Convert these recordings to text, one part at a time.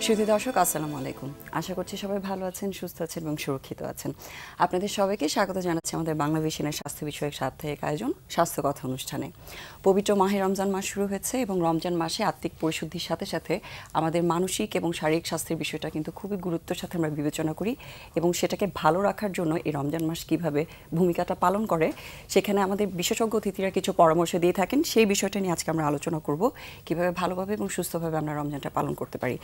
সুধী দর্শক আসসালামু আলাইকুম। আশা করছি সবাই ভালো আছেন, সুস্থ আছেন এবং সুরক্ষিত আছেন। আপনাদের সবাইকে স্বাগত জানাচ্ছি আমাদের বাংলা ভিশনের স্বাস্থ্য বিষয়ক সাপ্তাহিক আয়োজন স্বাস্থ্য কথা অনুষ্ঠানে। পবিত্র মাহে রমজান মাস শুরু হয়েছে এবং রমজান মাসে আত্মিক পরিশুদ্ধির সাথে সাথে আমাদের মানসিক এবং শারীরিক স্বাস্থ্যের বিষয়টা কিন্তু খুবই গুরুত্বের সাথে আমরা বিবেচনা করি এবং সেটাকে ভালো রাখার জন্য এই রমজান মাস কিভাবে ভূমিকাটা পালন করে সেখানে আমাদের বিশেষজ্ঞ অতিথিরা কিছু পরামর্শ দিয়ে থাকেন। সেই বিষয়টা নিয়ে আজকে আমরা আলোচনা করব কিভাবে ভালোভাবে এবং সুস্থভাবে আমরা রমজানটা পালন করতে পারি।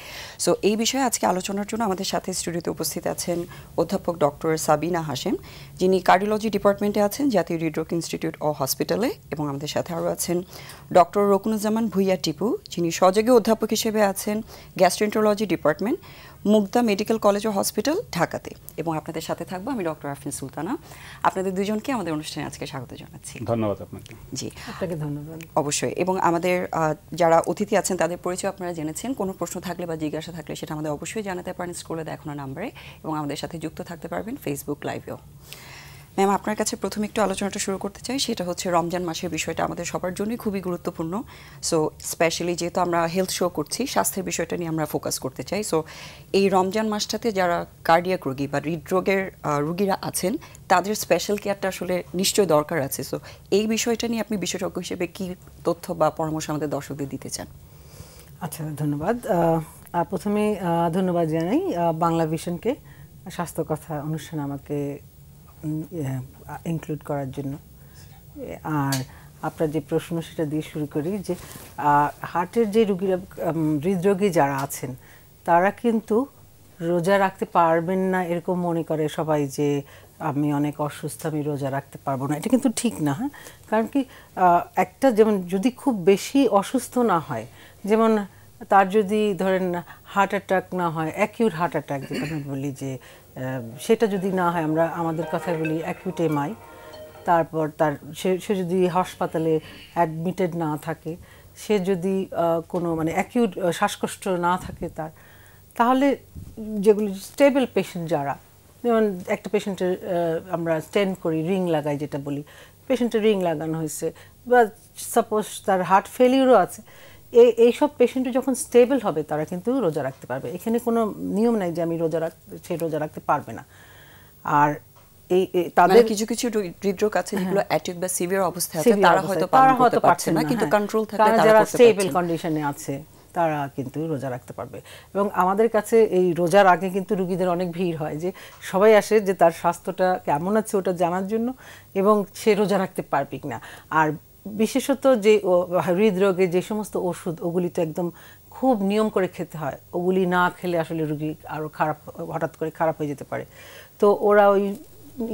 সো এই বিষয়ে আজকে আলোচনার জন্য আমাদের সাথে স্টুডিওতে উপস্থিত আছেন অধ্যাপক ডক্টর সাবিনা হাশেম, যিনি কার্ডিওলজি ডিপার্টমেন্টে আছেন জাতীয় হৃদরোগ ইনস্টিটিউট ও হসপিটালে, এবং আমাদের সাথে আরও আছেন ডক্টর রকুনুজ্জামান ভুইয়া টিপু, যিনি সহযোগী অধ্যাপক হিসেবে আছেন gastroenterology department, Mugda medical college ও হসপিটাল, ঢাকাতে। এবং আপনাদের সাথে থাকবো আমি ডক্টর আফরিন সুলতানা। আপনাদের দুজনকে আমাদের অনুষ্ঠানে আজকে স্বাগত জানাচ্ছি। ধন্যবাদ আপনাকে। জি, আপনাকে ধন্যবাদ। অবশ্যই। এবং আমাদের যারা অতিথি আছেন তাদের পরিচয় আপনারা জেনেছেন। কোনো প্রশ্ন থাকলে বা জিজ্ঞাসা থাকলে সেটা আমাদের অবশ্যই জানাতে পারেন স্ক্রলে দেখানো নাম্বারে, এবং আমাদের সাথে যুক্ত থাকতে পারবেন ফেসবুক লাইভেও। ম্যাম, আপনার কাছে প্রথমে একটু আলোচনাটা শুরু করতে চাই, সেটা হচ্ছে রমজান মাসের বিষয়টা আমাদের সবার জন্যই খুবই গুরুত্বপূর্ণ। সো স্পেশালি যেহেতু আমরা হেলথ শো করছি, স্বাস্থ্যের বিষয়টা নিয়ে আমরা ফোকাস করতে চাই। সো এই রমজান মাসটাতে যারা কার্ডিয়াক রোগী বা হৃদরোগের রোগীরা আছেন তাদের স্পেশাল কেয়ারটা আসলে নিশ্চয়ই দরকার আছে। সো এই বিষয়টা নিয়ে আপনি বিশেষজ্ঞ হিসেবে কি তথ্য বা পরামর্শ আমাদের দর্শকদের দিতে চান? আচ্ছা, ধন্যবাদ। প্রথমে ধন্যবাদ জানাই বাংলা ভিশনকে স্বাস্থ্য কথা অনুষ্ঠানে আমাকে ইনক্লুড করার জন্য। আর আপনার যে প্রশ্ন সেটা দিয়ে শুরু করি, যে হার্টের যে রোগীরা, হৃদরোগী যারা আছেন তারা কিন্তু রোজা রাখতে পারবেন না এরকম মনে করে সবাই, যে আমি অনেক অসুস্থ, আমি রোজা রাখতে পারবো না। এটা কিন্তু ঠিক না। হ্যাঁ, কারণ কি একটা, যেমন যদি খুব বেশি অসুস্থ না হয়, যেমন তার যদি ধরেন হার্ট অ্যাটাক না হয়, অ্যাকিউট হার্ট অ্যাটাক যেটা আমি বলি, যে সেটা যদি না হয়, আমরা আমাদের কথায় বলি অ্যাকিউট এমআই, তারপর তার সে যদি হাসপাতালে অ্যাডমিটেড না থাকে, সে যদি কোনো মানে অ্যাকিউট শ্বাসকষ্ট না থাকে তার, তাহলে যেগুলি স্টেবল পেশেন্ট যারা, যেমন একটা পেশেন্টের আমরা স্টেন্ট করি, রিং লাগাই যেটা বলি, পেশেন্টের রিং লাগানো হয়েছে, বা সাপোজ তার হার্ট ফেলিউরও আছে, এইসব পেশেন্ট যখন স্টেবল হবে তারা কিন্তু রোজা রাখতে পারবে। এখানে কোনো নিয়ম নাই যে আমি সে রোজা রাখতে পারবে না। আর তাদের কিছু কিছু হৃদরোগ আছে যেগুলো অ্যাকিউট বা সিভিয়ার অবস্থায় আছে, তারা হয়তো পালন করতে পারছে না, কিন্তু কন্ট্রোল থাকলে তারা যারা করতে স্টেবল পারছে। কন্ডিশনে আছে তারা কিন্তু রোজা রাখতে পারবে। এবং আমাদের কাছে এই রোজার আগে কিন্তু রোগীদের অনেক ভিড় হয়, যে সবাই আসে যে তার স্বাস্থ্যটা কেমন আছে ওটা জানার জন্য, এবং সে রোজা রাখতে পারবে কিনা। আর বিশেষত যে হৃদরোগে যে সমস্ত ওষুধ, ওগুলি তো একদম খুব নিয়ম করে খেতে হয়, ওগুলি না খেলে আসলে রোগী আরও হঠাৎ করে খারাপ হয়ে যেতে পারে। তো ওরা ওই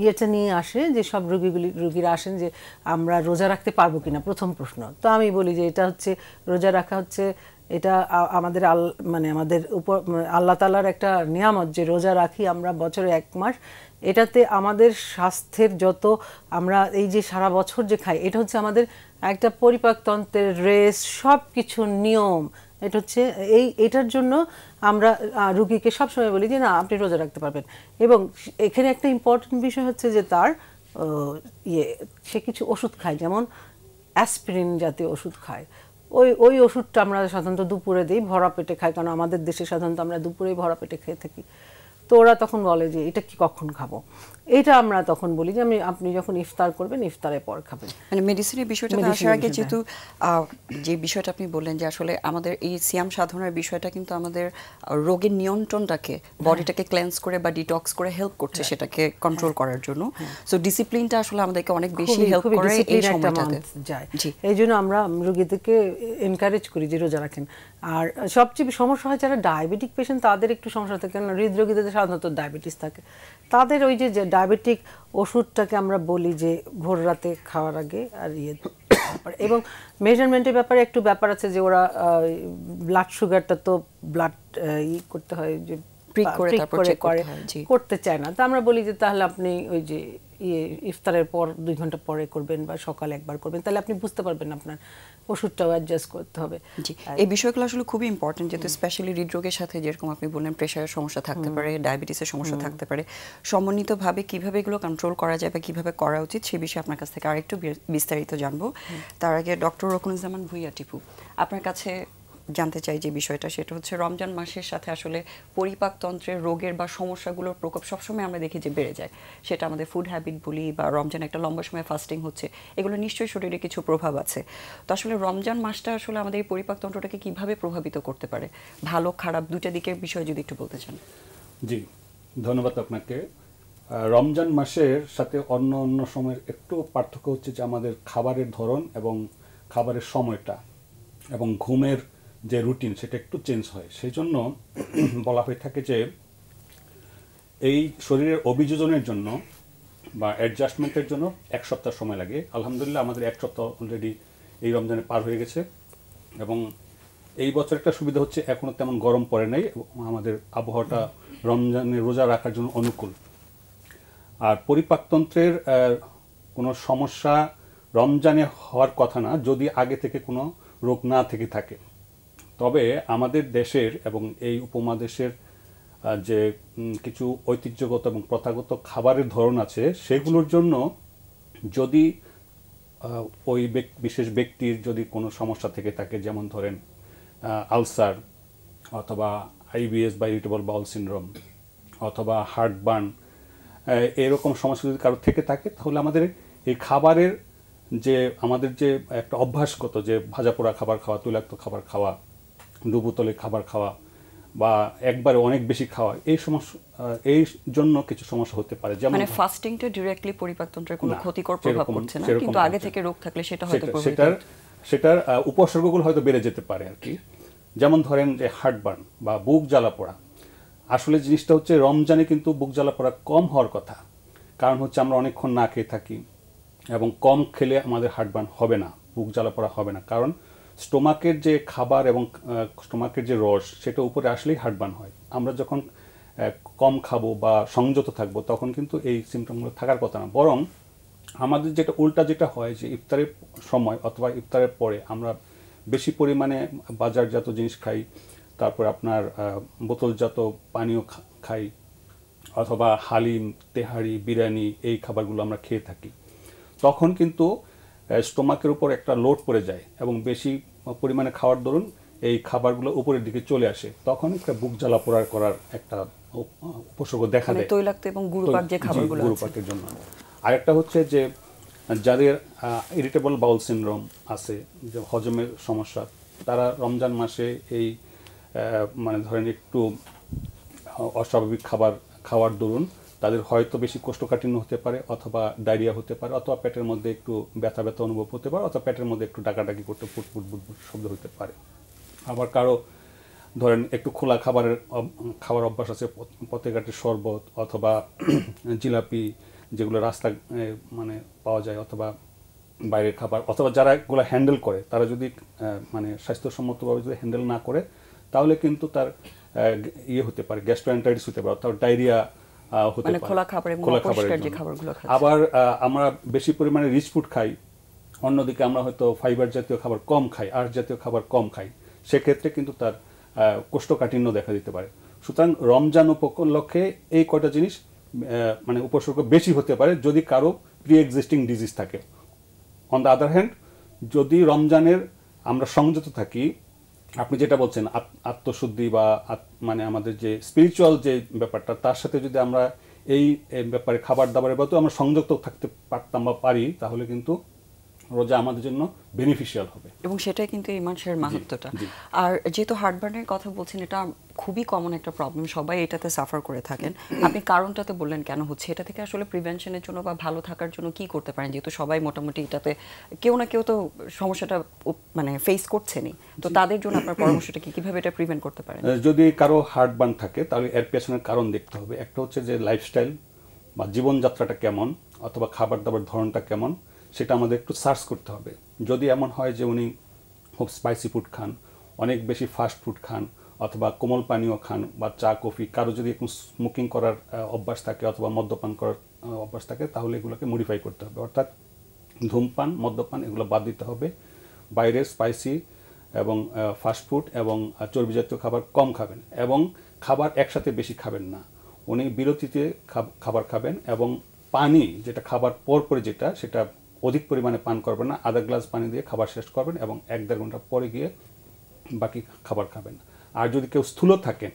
ইয়েটা নিয়ে আসে, যে সব রোগীরা আসেন যে আমরা রোজা রাখতে পারবো কিনা, প্রথম প্রশ্ন। তো আমি বলি যে এটা হচ্ছে রোজা রাখা হচ্ছে, এটা আমাদের মানে আমাদের উপর আল্লাহ তাআলার একটা নিয়ামত, যে রোজা রাখি আমরা বছরে 1 মাস। এটাতে আমাদের স্বাস্থ্যের যত আমরা এই যে সারা বছর যে খাই, এটা হচ্ছে আমাদের একটা পরিপাকতন্ত্রের রেস, সব কিছুর নিয়ম। এটা হচ্ছে এটার জন্য আমরা রুগীকে সবসময় বলি যে না, আপনি রোজা রাখতে পারবেন। এবং এখানে একটা ইম্পর্টেন্ট বিষয় হচ্ছে যে তার সে কিছু ওষুধ খায়, যেমন অ্যাসপিরিন জাতীয় ওষুধ খায়। ওই ওষুধটা আমরা সাধারণত দুপুরে দিই, ভরা পেটে খাই, কারণ আমাদের দেশে সাধারণত আমরা দুপুরেই ভরা পেটে খেয়ে থাকি। তো ওরা তখন বলে যে এটা কি কখন খাবো, এটা আমরা তখন বলি যে আপনি যখন ইফতার করবেন ইফতারের পর খাবেন। মানে মেডিসিনের বিষয়টা আসার আগে যেহেতু যে বিষয়টা আপনি বললেন যে আসলে আমাদের এই সিয়াম সাধনার বিষয়টা কিন্তু আমাদের রোগের নিয়ন্ত্রণটাকে, বডিটাকে ক্লেন্স করে বা ডিটক্স করে হেল্প করছে সেটাকে কন্ট্রোল করার জন্য। সো ডিসিপ্লিনটা আসলে আমাদেরকে অনেক বেশি হেল্প করে এই সময়টাতে যায়। এই জন্য আমরা রোগীদেরকে এনকারেজ করি যে রোজা রাখেন। আর সবচেয়ে সমস্যা হয় যারা ডায়াবেটিক পেশেন্ট, তাদের একটু সমস্যা থাকে, কারণ হৃদরোগীদের সাধারণত ডায়াবেটিস থাকে। তাদের ওই যে ডায়াবেটিক ওষুধটাকে আমরা বলি যে ভোর রাতে খাওয়ার আগে আর এবং মেজারমেন্টের ব্যাপারে একটু ব্যাপার আছে, যে ওরা ব্লাড সুগারটা তো ব্লাড করতে হয়, যে করতে চায় না। তো আমরা বলি যে তাহলে আপনি ওই যে ইফতারের পর 2 ঘন্টা পরে করবেন বা সকালে একবার করবেন, তাহলে আপনি বুঝতে পারবেন আপনার ওষুধটাও অ্যাডজাস্ট করতে হবে। জি, এই বিষয়গুলো আসলে খুবই ইম্পর্টেন্ট, যেহেতু স্পেশালি হৃদরোগের সাথে যেরকম আপনি বললেন প্রেশারের সমস্যা থাকতে পারে, ডায়াবেটিসের সমস্যা থাকতে পারে, সমন্বিতভাবে কিভাবে এগুলো কন্ট্রোল করা যায় বা কিভাবে করা উচিত সে বিষয়ে আপনার কাছ থেকে আরেকটু বিস্তারিত জানবো। তার আগে ডক্টর রকুনুজ্জামান ভুইয়া টিপু, আপনার কাছে জানতে চাই যে বিষয়টা, সেটা হচ্ছে রমজান মাসের সাথে আসলে পরিপাকতন্ত্রের রোগের বা সমস্যাগুলোর প্রকোপ সবসময় আমরা দেখি যে বেড়ে যায়। সেটা আমাদের ফুড হ্যাবিট বলি বা রমজান একটা লম্বা সময় ফাস্টিং হচ্ছে, এগুলো নিশ্চয়ই শরীরে কিছু প্রভাব আছে। তো আসলে রমজান মাসটা আসলে আমাদের এই পরিপাকতন্ত্রটাকে কিভাবে প্রভাবিত করতে পারে, ভালো খারাপ দুটা দিকের বিষয়ে যদি একটু বলতে চান। জি, ধন্যবাদ আপনাকে। রমজান মাসের সাথে অন্য অন্য সময়ের একটু পার্থক্য হচ্ছে যে আমাদের খাবারের ধরন এবং খাবারের সময়টা এবং ঘুমের যে রুটিন সেটা একটু চেঞ্জ হয়। সেই জন্য বলা হয়ে থাকে যে এই শরীরের অভিযোজনের জন্য বা অ্যাডজাস্টমেন্টের জন্য 1 সপ্তাহ সময় লাগে। আলহামদুলিল্লাহ আমাদের 1 সপ্তাহ অলরেডি এই রমজানে পার হয়ে গেছে এবং এই বছর একটা সুবিধা হচ্ছে এখনও তেমন গরম পড়ে নাই এবং আমাদের আবহাওয়াটা রমজানে রোজা রাখার জন্য অনুকূল। আর পরিপাকতন্ত্রের কোনো সমস্যা রমজানে হওয়ার কথা না যদি আগে থেকে কোনো রোগ না থেকে থাকে। তবে আমাদের দেশের এবং এই উপমহাদেশের যে কিছু ঐতিহ্যগত এবং প্রথাগত খাবারের ধরন আছে সেগুলোর জন্য যদি ওই বিশেষ ব্যক্তির যদি কোনো সমস্যা থেকে থাকে, যেমন ধরেন আলসার অথবা আইবিএস বা ইরিটেবল বাউল সিনড্রোম অথবা হার্টবার্ন, এরকম সমস্যা যদি কারো থেকে থাকে তাহলে আমাদের এই খাবারের যে আমাদের যে একটা অভ্যাসগত যে ভাজা পোড়া খাবার খাওয়া, তৈলাক্ত খাবার খাওয়া, ডুবোতলে খাবার খাওয়া বা একবারে অনেক বেশি খাওয়া, এই সমস্যা এই জন্য কিছু সমস্যা হতে পারে। যেমন মানে ফাস্টিংটা ডিরেক্টলি পরিপাকতন্ত্রের কোনো ক্ষতিকর প্রভাব পড়ছে না, কিন্তু আগে থেকে রোগ থাকলে সেটা হয়তো সেটার উপসর্গগুলো হয়তো বেড়ে যেতে পারে আর কি। যেমন ধরেন যে হার্টবার্ন বা বুক জ্বালা পোড়া, আসলে জিনিসটা হচ্ছে রমজানে কিন্তু বুক জ্বালা পোড়া কম হওয়ার কথা, কারণ হচ্ছে আমরা অনেকক্ষণ না খেয়ে থাকি এবং কম খেলে আমাদের হার্টবার্ন হবে না, বুক জ্বালা পোড়া হবে না, কারণ স্টোমাকের যে খাবার এবং স্টোমাকের যে রস সেটা উপরে আসলেই হার্টবার্ন হয়। আমরা যখন কম খাবো বা সংযত থাকবো তখন কিন্তু এই সিমটমগুলো থাকার কথা না, বরং আমাদের যেটা উল্টা যেটা হয় যে ইফতারের সময় অথবা ইফতারের পরে আমরা বেশি পরিমাণে বাজারজাত জিনিস খাই, তারপর আপনার বোতলজাত পানীয় খাই অথবা হালিম, তেহারি, বিরিয়ানি এই খাবারগুলো আমরা খেয়ে থাকি। তখন কিন্তু স্টোমাকের উপর একটা লোড পড়ে যায় এবং বেশি পরিমাণে খাওয়ার দরুন এই খাবারগুলো উপরের দিকে চলে আসে, তখন একটা বুক জ্বালা পোড়া করার একটা উপসর্গ দেখা দেয় তৈলাক্ত এবং গুরুপাক যে খাবারগুলো আছে গুরুপাকের জন্য। আরেকটা হচ্ছে যে যাদের ইরিটেবল বাউল সিনড্রোম আছে, যে হজমের সমস্যা, তারা রমজান মাসে এই মানে ধরেন একটু অস্বাভাবিক খাবার খাওয়ার দরুন তাদের হয়তো বেশি কোষ্ঠকাঠিন্য হতে পারে অথবা ডায়রিয়া হতে পারে অথবা পেটের মধ্যে একটু ব্যথা ব্যথা অনুভব হতে পারে অথবা পেটের মধ্যে একটু ডাকাডাকি করতে ফুটফুট বুটবুট শব্দ হতে পারে। আবার কারো ধরেন একটু খোলা খাবার অভ্যাস আছে, পথে ঘাটে শরবত অথবা জিলাপি যেগুলো রাস্তা মানে পাওয়া যায় অথবা বাইরের খাবার, অথবা যারা এগুলো হ্যান্ডেল করে তারা যদি মানে স্বাস্থ্যসম্মতভাবে যদি হ্যান্ডেল না করে তাহলে কিন্তু তার ইয়ে হতে পারে, গ্যাস্ট্রোএন্টারাইটিস হতে পারে অথবা ডায়রিয়া হতে পারে খোলা খাবারের জন্য। আবার আমরা বেশি পরিমাণে রিচ ফুড খাই, অন্যদিকে আমরা হয়তো ফাইবার জাতীয় খাবার কম খাই, আঁশ জাতীয় খাবার কম খাই, সেক্ষেত্রে কিন্তু তার কোষ্ঠকাঠিন্য দেখা দিতে পারে। সুতরাং রমজান উপলক্ষে এই কয়টা জিনিস মানে উপসর্গ বেশি হতে পারে যদি কারো প্রি এক্সিস্টিং ডিজিজ থাকে। অন দ্য আদার হ্যান্ড যদি রমজানের আমরা সংযত থাকি, আপনি যেটা বলছেন আত্মশুদ্ধি বা মানে আমাদের যে স্পিরিচুয়াল যে ব্যাপারটা, তার সাথে যদি আমরা এই ব্যাপারে খাবার দাবারের ব্যাপারে আমরা সংযত থাকতে পারতাম বা পারি, তাহলে কিন্তু রোজা আমাদের জন্য বেনিফিশিয়াল হবে এবং সেটাই কিন্তু এই মাসের মাহাত্ম্যটা। আর যেহেতু হার্টবার্নের কথা বলছেন, এটা খুবই কমন একটা প্রবলেম, সবাই এটাতে সাফার করে থাকেন। আপনি কারণটাতে বললেন কেন হচ্ছে, এটা থেকে আসলে প্রিভেনশনের জন্য বা ভালো থাকার জন্য কি করতে পারেন, যেহেতু সবাই মোটামুটি এটাতে কেউ না কেউ তো সমস্যাটা মানে ফেস করছেনই, তো তাদের জন্য আপনার পরামর্শটা কি, কিভাবে এটা প্রিভেন্ট করতে পারেন? যদি কারো হার্টবার্ন থাকে তাহলে এর পেছনের কারণ দেখতে হবে। একটা হচ্ছে যে লাইফস্টাইল বা জীবনযাত্রাটা কেমন অথবা খাবার দাবার ধরনটা কেমন, সেটা আমাদের একটু সার্চ করতে হবে। যদি এমন হয় যে উনি খুব স্পাইসি ফুড খান, অনেক বেশি ফাস্ট ফুড খান অথবা কোমল পানীয় খান বা চা কফি, কারো যদি একটু স্মোকিং করার অভ্যাস থাকে অথবা মদ্যপান করার অভ্যাস থাকে, তাহলে এগুলোকে মডিফাই করতে হবে, অর্থাৎ ধূমপান, মদ্যপান এগুলো বাদ দিতে হবে। বাইরে স্পাইসি এবং ফাস্টফুড এবং চর্বি জাতীয় খাবার কম খাবেন এবং খাবার একসাথে বেশি খাবেন না, উনি বিরতিতে খাবার খাবেন এবং পানি যেটা খাবার পরে যেটা সেটা অধিক পরিমাণে পান করবেন না, আধা গ্লাস পানি দিয়ে খাবার শেষ করবেন এবং 1-1.5 ঘন্টা পরে গিয়ে বাকি খাবার খাবেন। আর যদি কেউ স্থূল থাকেন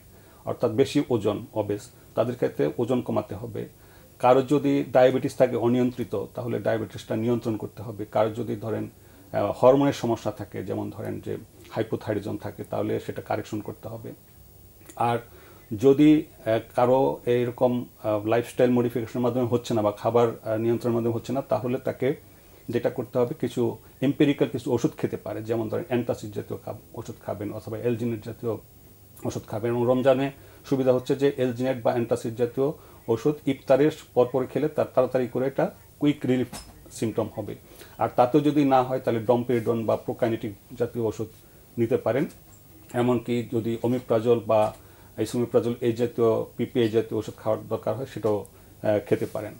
অর্থাৎ বেশি ওজন অবেস, তাদের ক্ষেত্রে ওজন কমাতে হবে। কারো যদি ডায়াবেটিস থাকে অনিয়ন্ত্রিত, তাহলে ডায়াবেটিসটা নিয়ন্ত্রণ করতে হবে। কারো যদি ধরেন হরমোনের সমস্যা থাকে, যেমন ধরেন যে হাইপোথাইরয়েডিজম থাকে, তাহলে সেটা কারেকশন করতে হবে। আর যদি কারো এইরকম লাইফস্টাইল মডিফিকেশনের মাধ্যমে হচ্ছে না বা খাবার নিয়ন্ত্রণের মাধ্যমে হচ্ছে না, তাহলে তাকে যেটা করতে হবে, কিছু এম্পেরিক্যাল কিছু ওষুধ খেতে পারে, যেমন ধরেন অ্যান্টাসিড জাতীয় ওষুধ খাবেন অথবা এলজিনেট জাতীয় ওষুধ খাবেন। এবং রমজানে সুবিধা হচ্ছে যে এলজিনেট বা অ্যান্টাসিড জাতীয় ওষুধ ইফতারের পরপর খেলে তার তাড়াতাড়ি করে এটা কুইক রিলিফ সিমটম হবে। আর তাতেও যদি না হয় তাহলে ডমপেরিডন বা প্রোকাইনেটিক জাতীয় ওষুধ নিতে পারেন। এমনকি যদি ওমিপ্রাজল বা আইসোমিপ্রাজল এই জাতীয় পিপিআই জাতীয় ওষুধ খাওয়ার দরকার হয়, সেটাও খেতে পারেন।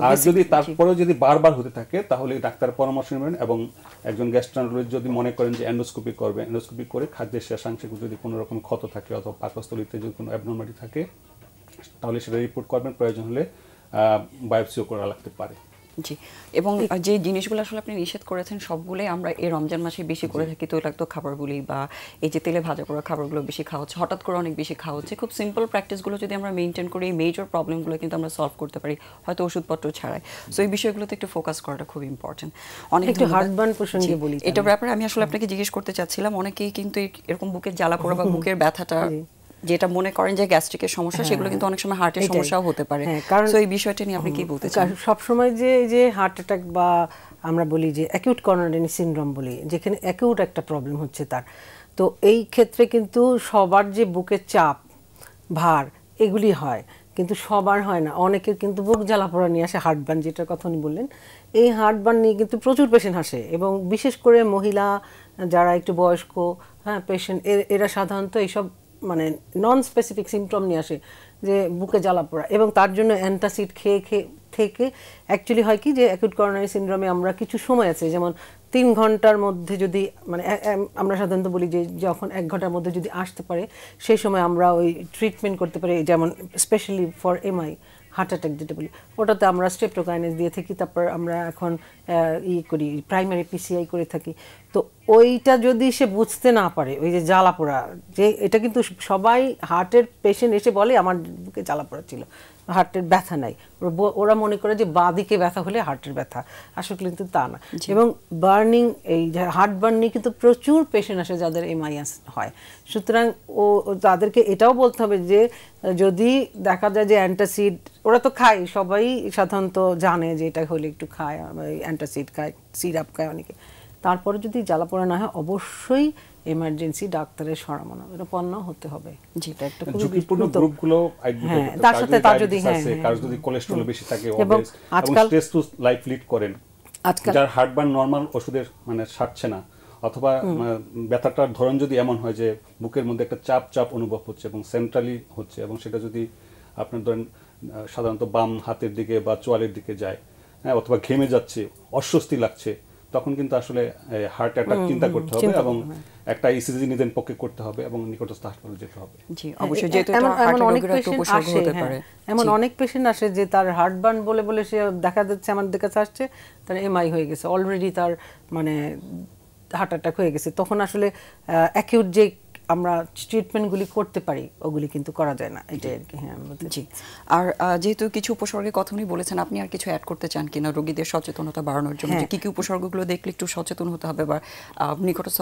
আর যদি তারপরেও যদি বারবার হতে থাকে, তাহলে ডাক্তারের পরামর্শ নেবেন। এবং একজন গ্যাস্ট্রোএন্টারোলজিস্ট যদি মনে করেন যে এন্ডোস্কোপি করবে, এন্ডোস্কোপি করে খাদ্যের শেষাংশে যদি কোনো রকম ক্ষত থাকে অথবা পাকস্থলীতে যদি কোনো অ্যাবনর্মালিটি থাকে, তাহলে সেটা রিপোর্ট করবেন। প্রয়োজন হলে বায়োপসিও করা লাগতে পারে। জি, এবং যে জিনিসগুলো আসলে আপনি নিষেধ করেছেন সবগুলোই আমরা এই রমজান মাসে বেশি করে থাকি। তৈলাক্ত খাবারগুলি বা এই যে তেলে ভাজা করা খাবারগুলো বেশি খাওয়া হচ্ছে, হঠাৎ করে অনেক বেশি খাওয়া হচ্ছে। খুব সিম্পল প্র্যাকটিসগুলো যদি আমরা মেনটেন করি, এই মেজর প্রবলেমগুলো কিন্তু আমরা সলভ করতে পারি, হয়তো ওষুধপত্র ছাড়াই। সো এই বিষয়গুলোতে একটু ফোকাস করাটা খুব ইম্পর্টেন্ট। অনেক একটু হার্টবার্ন প্রসঙ্গে বলি, এটার ব্যাপারে আমি আসলে আপনাকে জিজ্ঞেস করতে চাচ্ছিলাম। অনেকেই কিন্তু এরকম বুকের জ্বালা পোড়া বা বুকের ব্যথাটা যেটা মনে করেন যে গ্যাস্ট্রিকের সমস্যা, সেগুলো কিন্তু অনেক সময় হার্টের সমস্যাও হতে পারে। সো এই বিষয়টা নিয়ে আপনি কি বলতে চান? সবসময় যে হার্ট অ্যাটাক বা আমরা বলি যে অ্যাকিউট করোনারি সিনড্রোম বলি, যেখানে অ্যাকিউট একটা প্রবলেম হচ্ছে তার, তো এই ক্ষেত্রে কিন্তু সবার যে বুকের চাপ ভার এগুলি হয়, কিন্তু সবার হয় না। অনেকের কিন্তু বুক জ্বালা পোড়া নিয়ে আসে, হার্টবার্ন যেটার কথা উনি বললেন। এই হার্টবার্ন নিয়ে কিন্তু প্রচুর পেশেন্ট আসে, এবং বিশেষ করে মহিলা যারা একটু বয়স্ক পেশেন্ট, এরা সাধারণত এইসব মানে নন স্পেসিফিক সিমটম নিয়ে আসে, যে বুকে জ্বালা পোড়া। এবং তার জন্য অ্যান্টাসিড খেয়ে থেকে অ্যাকচুয়ালি হয় কি, যে অ্যাকিউট করোনারি সিনড্রোমে আমরা কিছু সময় আছে, যেমন 3 ঘন্টার মধ্যে যদি মানে আমরা সাধারণত বলি যে যখন 1 ঘন্টার মধ্যে যদি আসতে পারে, সেই সময় আমরা ওই ট্রিটমেন্ট করতে পারি। যেমন specially for MI heart attack যেটা বলি, ওটাতে আমরা স্ট্রেপ্টোকাইনেস দিয়ে থাকি। তারপর আমরা এখন করি প্রাইমারি পিসিআই করে থাকি। তো ওইটা যদি সে বুঝতে না পারে, ওই যে জ্বালা পোড়া, যে এটা কিন্তু সবাই হার্টের পেশেন্ট এসে বলে আমার বুকে জ্বালা পোড়া ছিল, হার্টের ব্যথা নাই। ওরা মনে করে যে বাঁ দিকে ব্যথা হলে হার্টের ব্যথা, আসলে কিন্তু তা না। এবং বার্নিং, এই হার্ট বার্নিং কিন্তু প্রচুর পেশেন্ট আসে যাদের এমআইএস হয়। সুতরাং তাদেরকে এটাও বলতে হবে যে যদি দেখা যায় যে অ্যান্টাসিড ওরা তো খায়, সবাই সাধারণত জানে যে এটা হলে একটু খায়, অ্যান্টাসিড খায়, সিরাপ খায় অনেকে, তারপরে যদি জ্বালা পোড়া না হয় অবশ্যই এমার্জেন্সি ডাক্তারের শরণাপন্ন হতে হবে। যেটা একটা খুব ঝুঁকিপূর্ণ গ্রুপগুলো আইডেন্টিফাই, তার সাথে তার যদি কারো যদি কোলেস্টেরল বেশি থাকে, ওবেস এবং স্ট্রেস টু লাইফ লিড করেন, যার হার্টবার্ন নরমাল ওষুধের মানে সারছে না, অথবা ব্যথাটার ধরন যদি এমন হয় যে বুকের মধ্যে একটা চাপ অনুভব হচ্ছে এবং সেন্ট্রালি হচ্ছে, এবং সেটা যদি আপনার ধরেন সাধারণত বাম হাতের দিকে বা চোয়ালের দিকে যায়, অথবা ঘেমে যাচ্ছে, অস্বস্তি লাগছে, তখন কিন্তু আসলে হার্ট অ্যাটাক চিন্তা করতে হবে এবং একটা ইসিজি নিজের পক্ষে করতে হবে এবং নিকটস্থ হাসপাতালে যেতে হবে। জি অবশ্যই, যেহেতু এটা হার্টের রোগের একটা উপসর্গ হতে পারে। এমন অনেক পেশেন্ট আসে যে তার হার্টবার্ন বলে সে দেখা যাচ্ছে আমাদের কাছে আসছে, তার এমআই হয়ে গেছে অলরেডি, তার মানে হার্ট অ্যাটাক হয়ে গেছে। তখন আসলে অ্যাকিউট যে আমরা ট্রিটমেন্টগুলি করতে পারি ওগুলি কিন্তু করা যায় না, এটাই আর কি। হ্যাঁ জি। আর যেহেতু কিছু উপসর্গের কথা উনি বলেছেন, আপনি আর কিছু অ্যাড করতে চান কিনা রোগীদের সচেতনতা বাড়ানোর জন্য, যে কি উপসর্গগুলো দেখলে একটু সচেতন হতে হবে বা নিকটস্থ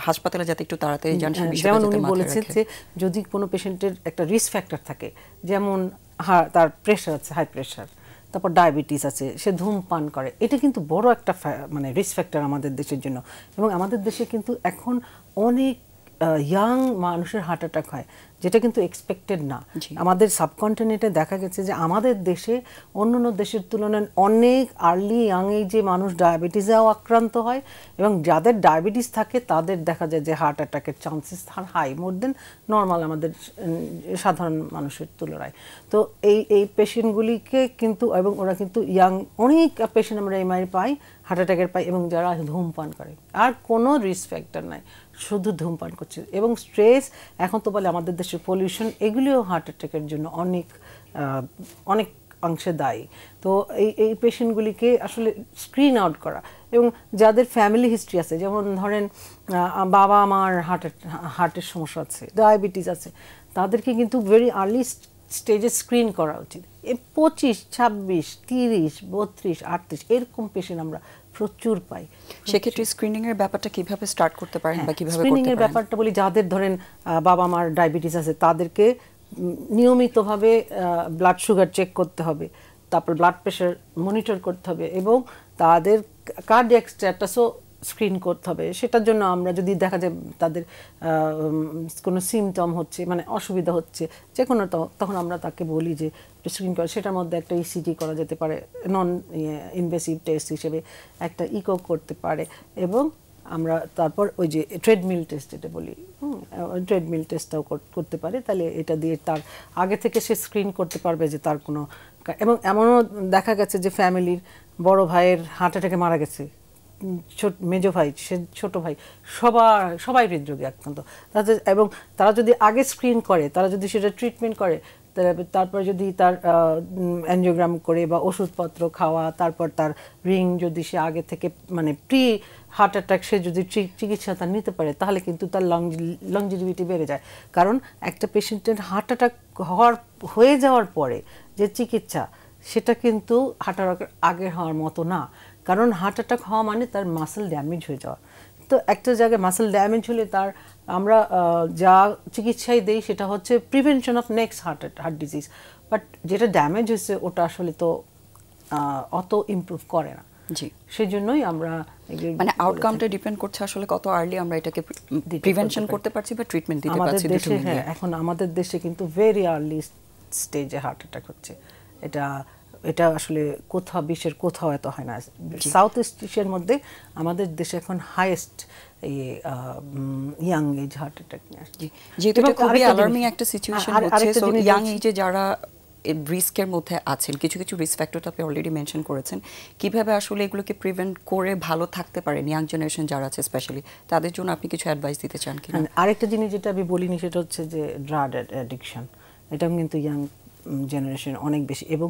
হাসপাতালে যাতে একটু তাড়াতাড়ি যান সেই বিষয়টা? যেমন উনি বলেছেন যে যদি কোনো পেশেন্টের একটা রিস্ক ফ্যাক্টর থাকে, যেমন তার প্রেশার আছে, হাই প্রেশার, তারপর ডায়াবেটিস আছে, সে ধূমপান করে, এটা কিন্তু বড় একটা মানে রিস্ক ফ্যাক্টর আমাদের দেশের জন্য। এবং আমাদের দেশে কিন্তু এখন অনেক ইয়াং মানুষের হার্ট অ্যাটাক হয়, যেটা কিন্তু এক্সপেক্টেড না। আমাদের সাবকন্টিনেন্টে দেখা গেছে যে আমাদের দেশে অন্যান্য দেশের তুলনায় অনেক আর্লি ইয়াং এজে মানুষ ডায়াবেটিসেও আক্রান্ত হয়, এবং যাদের ডায়াবেটিস থাকে তাদের দেখা যায় যে হার্ট অ্যাটাকের চান্সেস হাই, মোর দেন নর্মাল আমাদের সাধারণ মানুষের তুলনায়। তো এই পেশেন্টগুলিকে কিন্তু, এবং ওরা কিন্তু ইয়াং, অনেক পেশেন্ট আমরা এমআই পাই, হার্ট অ্যাটাকের পাই, এবং যারা ধূমপান করে, আর কোনো রিস্ক ফ্যাক্টর নাই, শুধু ধূমপান করছে। এবং স্ট্রেস, এখন তো বলে আমাদের দেশের পলিউশন, এগুলিও হার্ট অ্যাটাকের জন্য অনেক অংশে দায়ী। তো এই পেশেন্টগুলিকে আসলে স্ক্রিন আউট করা এবং যাদের ফ্যামিলি হিস্ট্রি আছে, যেমন ধরেন বাবা আমার হার্টের সমস্যা আছে, ডায়াবেটিস আছে, তাদেরকে কিন্তু ভেরি আর্লি স্টেজে স্ক্রিন করা উচিত। 25, 26, 30, 32, 38 এরকম পেশেন্ট আমরা প্রচুর পাই। সেক্ষেত্রে স্ক্রিনিং এর ব্যাপারটা কিভাবে স্টার্ট করতে পারেন বা কিভাবে স্ক্রিনিং করতে এর পারেন? ব্যাপারটা বলি, যাদের ধরেন বাবা মার ডায়াবেটিস আছে তাদেরকে নিয়মিতভাবে ব্লাড সুগার চেক করতে হবে, তারপর ব্লাড প্রেশার মনিটর করতে হবে এবং তাদের কার্ডিয়াক স্ট্যাটাসও স্ক্রিন করতে হবে। সেটার জন্য আমরা যদি দেখা যায় তাদের কোনো সিমটম হচ্ছে, মানে অসুবিধা হচ্ছে যে কোনো, তখন আমরা তাকে বলি যে স্ক্রিন করা। সেটার মধ্যে একটা ইসিজি করা যেতে পারে, নন ইনভেসিভ টেস্ট হিসেবে একটা ইকো করতে পারে, এবং আমরা তারপর ওই যে ট্রেডমিল টেস্ট যেটা বলি, ট্রেডমিল টেস্টটাও করতে পারে। তাহলে এটা দিয়ে তার আগে থেকে সে স্ক্রিন করতে পারবে যে তার কোনো, এবং এমনও দেখা গেছে যে ফ্যামিলির বড় ভাইয়ের হার্ট অ্যাটাকে মারা গেছে, মেজো ভাই, সে ছোট ভাই, সবাই হৃদরোগে আক্রান্ত। এবং তারা যদি আগে স্ক্রিন করে, তারা যদি সেটা ট্রিটমেন্ট করে, তারপর যদি তার অ্যানজিওগ্রাম করে বা ওষুধপত্র খাওয়া, তারপর তার রিং যদি সে আগে থেকে মানে প্রি হার্ট অ্যাটাক সে যদি চিকিৎসা তার নিতে পারে, তাহলে কিন্তু তার লংজিভিটি বেড়ে যায়। কারণ একটা পেশেন্টের হার্ট অ্যাটাক হয়ে যাওয়ার পরে যে চিকিৎসা, সেটা কিন্তু হার্ট অ্যাটাকের আগে হওয়ার মতো না। কারণ হার্ট অ্যাটাক হওয়া মানে তার মাসেল ড্যামেজ হয়ে যাওয়া। তো একটা জায়গায় মাসেল ড্যামেজ হলে তার আমরা যা চিকিৎসাই দেই সেটা হচ্ছে prevention of next heart disease. But যেটা ড্যামেজ হয়েছে ওটা আসলে তো অত ইমপ্রুভ করে না। জি, সেই জন্যই আমরা মানে আউটকামটা ডিপেন্ড করছে আসলে কত আর্লি আমরা এটাকে প্রিভেনশন করতে পারছি বা ট্রিটমেন্ট দিতে আমাদের পারছি। দেশে, হ্যাঁ, এখন আমাদের দেশে কিন্তু ভেরি আর্লি স্টেজে হার্ট অ্যাটাক হচ্ছে। এটা আসলে কোথাও, বিশ্বের কোথাও এত হয় না। সাউথ ইস্ট এশিয়ার মধ্যে আমাদের দেশে এখন highest young age heart attack নিয়ে আসছে। যেহেতু এটা খুবই অ্যালার্মিং একটা সিচুয়েশন হচ্ছে, সো ইয়াং এজে যারা রিস্কের মধ্যে আছেন, কিছু কিছু রিস্ক ফ্যাক্টর আপনি অলরেডি মেনশন করেছেন, কিভাবে আসলে এগুলোকে প্রিভেন্ট করে ভালো থাকতে পারেন ইয়াং জেনারেশন যারা আছে স্পেশালি, তাদের জন্য আপনি কিছু অ্যাডভাইস দিতে চান কিনা? আরেকটা জিনিস যেটা আমি বলিনি সেটা হচ্ছে যে ড্রাগ অ্যাডিকশন, এটা কিন্তু ইয়াং জেনারেশন অনেক বেশি, এবং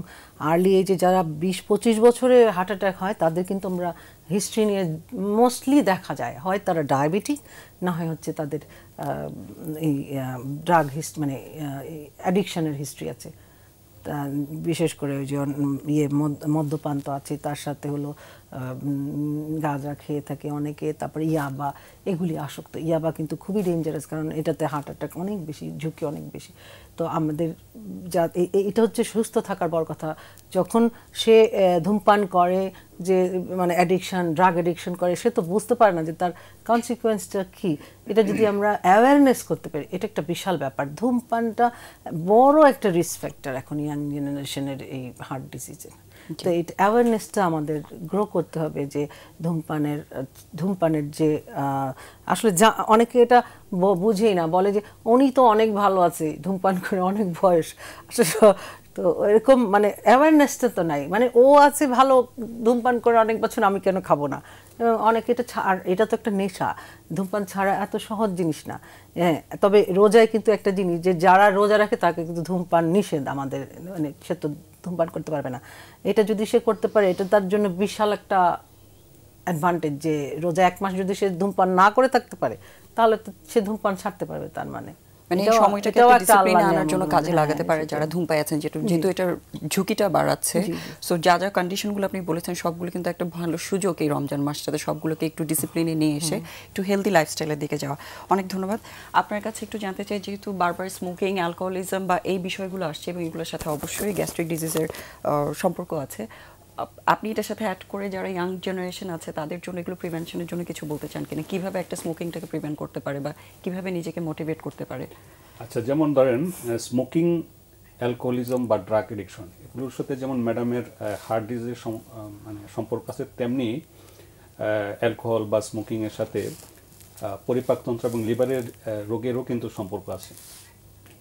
আর্লি এজে যারা 20-25 বছরে হার্ট অ্যাটাক হয় তাদের কিন্তু আমরা হিস্ট্রি নিয়ে মোস্টলি দেখা যায়, হয় তারা ডায়াবেটিক, না হয় হচ্ছে তাদের এই ড্রাগ মানে অ্যাডিকশনের হিস্ট্রি আছে। বিশেষ করে ওই যে মদ্যপান তো আছে, তার সাথে হলো গাঁজা খেয়ে থাকে অনেকে, তারপরে ইয়াবা, এগুলি আসক্ত। ইয়াবা কিন্তু খুবই ডেঞ্জারাস, কারণ এটাতে হার্ট অ্যাটাক অনেক বেশি, ঝুঁকি অনেক বেশি। তো আমাদের এটা হচ্ছে সুস্থ থাকার বড় কথা। যখন সে ধূমপান করে, যে মানে অ্যাডিকশন, ড্রাগ অ্যাডিকশন করে, সে তো বুঝতে পারে না যে তার কনসিকুয়েন্সটা কী। এটা যদি আমরা অ্যাওয়ারনেস করতে পারি, এটা একটা বিশাল ব্যাপার। ধূমপানটা বড় একটা রিস্ক ফ্যাক্টর এখন ইয়াং জেনারেশনের এই হার্ট ডিজিজের। তো এই অ্যাওয়ারনেসটা আমাদের গ্রো করতে হবে যে ধূমপানের যে আসলে অনেকে এটা বুঝেই না, বলে যে উনি তো অনেক ভালো আছে, ধূমপান করে অনেক বয়স। আসলে তো এরকম মানে অ্যাওয়ারনেসটা তো নাই, মানে ও আছে ভালো, ধূমপান করে অনেক বছর, আমি কেন খাবো না। অনেকে এটা তো একটা নেশা, ধূমপান ছাড়া এত সহজ জিনিস না। হ্যাঁ, তবে রোজায় কিন্তু একটা জিনিস, যে যারা রোজা রাখে তাকে কিন্তু ধূমপান নিষেধ আমাদের, মানে সে তো ধূমপান করতে পারবে না। এটা যদি সে করতে পারে, এটা তার জন্য বিশাল একটা অ্যাডভান্টেজ, যে রোজা 1 মাস যদি সে ধূমপান না করে থাকতে পারে, তাহলে তো সে ধূমপান ছাড়তে পারবে। তার মানে এই সময়টাকে একটা ডিসিপ্লিনে আনার জন্য কাজে লাগাতে পারে যারা ধূমপাই আছেন, যেহেতু এটার ঝুঁকিটা বাড়াচ্ছে। সো যা যা কন্ডিশনগুলো আপনি বলেছেন সবগুলো কিন্তু একটা ভালো সুযোগ এই রমজান মাসটাতে সবগুলোকে একটু ডিসিপ্লিনে নিয়ে এসে একটু হেলদি লাইফস্টাইলের দিকে যাওয়া। অনেক ধন্যবাদ। আপনার কাছে একটু জানতে চাই, যেহেতু বারবার স্মোকিং, অ্যালকোহলিজম বা এই বিষয়গুলো আসছে, এবং এগুলোর সাথে অবশ্যই গ্যাস্ট্রিক ডিজিজের সম্পর্ক আছে, আপনি এটার সাথে অ্যাড করে যারা ইয়াং জেনারেশন আছে তাদের জন্য এগুলো প্রিভেনশনের জন্য কিছু বলতে চান কিনা? কিভাবে একটা স্মোকিংটাকে প্রিভেন্ট করতে পারে বা কিভাবে নিজেকে মোটিভেট করতে পারে? আচ্ছা, যেমন ধরেন স্মোকিং, অ্যালকোহলিজম বা ড্রাগ এডিকশন, এগুলোর সাথে যেমন ম্যাডামের হার্ট ডিজিজের মানে সম্পর্ক আছে, তেমনি অ্যালকোহল বা স্মোকিংয়ের সাথে পরিপাকতন্ত্র এবং লিভারের রোগেরও কিন্তু সম্পর্ক আছে।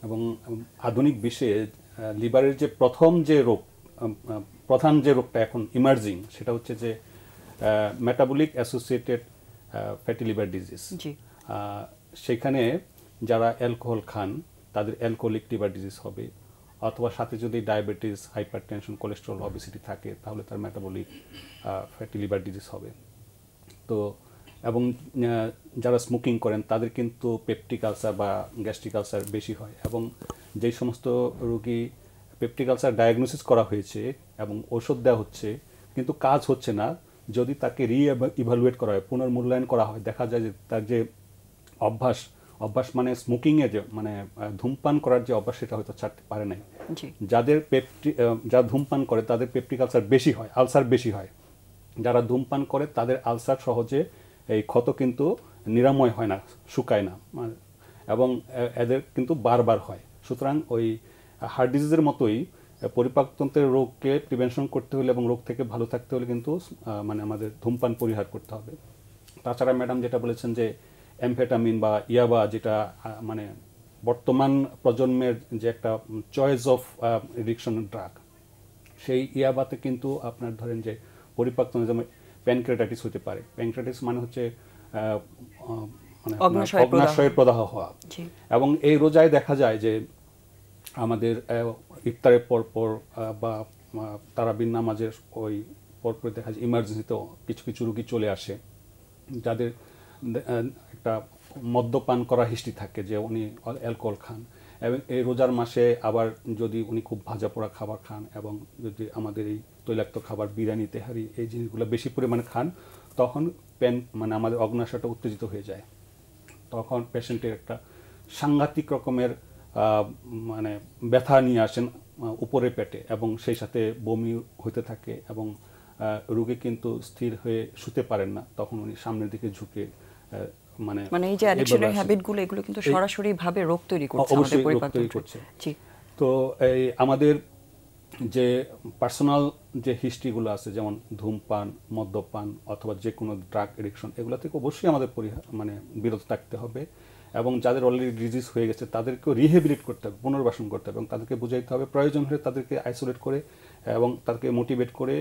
এবং আধুনিক বিশ্বে লিভারের যে প্রধান যে রোগটা এখন ইমার্জিং, সেটা হচ্ছে যে metabolic associated fatty liver disease. সেখানে যারা অ্যালকোহল খান তাদের অ্যালকোহলিক লিভার ডিজিজ হবে, অথবা সাথে যদি ডায়াবেটিস, হাইপারটেনশন, কোলেস্টেরল, অবেসিটি থাকে তাহলে তার মেটাবলিক ফ্যাটি লিভার ডিজিজ হবে। তো এবং যারা স্মোকিং করেন তাদের কিন্তু পেপটিক আলসার বা গ্যাস্ট্রিক আলসার বেশি হয়, এবং যেই সমস্ত রোগী পেপটিক আলসার ডায়াগনোসিস করা হয়েছে এবং ওষুধ দেওয়া হচ্ছে কিন্তু কাজ হচ্ছে না, যদি তাকে ইভালুয়েট করা হয়, পুনর্মূল্যায়ন করা হয়, দেখা যায় যে তার যে অভ্যাস মানে স্মোকিংয়ে যে মানে ধূমপান করার যে অভ্যাস সেটা হয়তো ছাড়তে পারে নাই। যারা ধূমপান করে তাদের পেপটিক আলসার বেশি হয়। যারা ধূমপান করে তাদের আলসার সহজে এই ক্ষত কিন্তু নিরাময় হয় না, শুকায় না, এবং এদের কিন্তু বারবার হয়। সুতরাং ওই হার্ট ডিজিজের মতোই পরিপাকতন্ত্রের রোগকে প্রিভেনশন করতে হলে এবং রোগ থেকে ভালো থাকতে হলে কিন্তু মানে আমাদের ধূমপান পরিহার করতে হবে। তাছাড়া ম্যাডাম যেটা বলেছেন যে অ্যামফেটামিন বা ইয়াবা, যেটা মানে বর্তমান প্রজন্মের যে একটা চয়েস অফ এডিকশন ড্রাগ, সেই ইয়াবাতে কিন্তু আপনার ধরেন যে পরিপাকতন্ত্র যেমন প্যানক্রিয়াটাইটিস হতে পারে। প্যানক্রিয়াটাইটিস মানে হচ্ছে মানে অগ্নাশয়ের প্রদাহ হওয়া, এবং এই রোজায় দেখা যায় যে আমাদের ইফতারের পরপর বা তারাবির নামাজের ওই পরপর দেখা যায় ইমার্জেন্সিতেও কিছু কিছু রোগী চলে আসে যাদের একটা মদ্যপান করা হিস্ট্রি থাকে, যে উনি অ্যালকোহল খান, এবং এই রোজার মাসে আবার যদি উনি খুব ভাজা পোড়া খাবার খান এবং যদি আমাদের এই তৈলাক্ত খাবার বিরিয়ানি তেহারি এই জিনিসগুলো বেশি পরিমাণে খান, তখন মানে আমাদের অগ্নাশয়টা উত্তেজিত হয়ে যায়। তখন পেশেন্টের একটা সাংঘাতিক রকমের মানে ব্যথা নিয়ে আসেন উপরে পেটে, এবং সেই সাথে বমি হতে থাকে, এবং রোগী কিন্তু স্থির হয়ে শুতে পারেন না। তখন উনি সামনের দিকে ঝুঁকে মানে এই যে অ্যাডিকশনের হ্যাবিটগুলো, এগুলো কিন্তু সরাসরি ভাবে রোগ তৈরি করছে, আমাদের পরিপাকতন্ত্রে। তো এই আমাদের যে পার্সোনাল যে হিস্ট্রিগুলো আছে, যেমন ধূমপান, মদ্যপান অথবা যে কোনো ড্রাগ এডিকশন, এগুলো থেকে অবশ্যই আমাদের মানে বিরত থাকতে হবে, এবং যাদের অলরেডি ডিজিজ হয়ে গেছে তাদেরকেও রিহেবিলিট করতে হবে, পুনর্বাসন করতে হবে, এবং তাদেরকে বুঝাইতে হবে, প্রয়োজন হলে তাদেরকে আইসোলেট করে এবং তাদেরকে মোটিভেট করে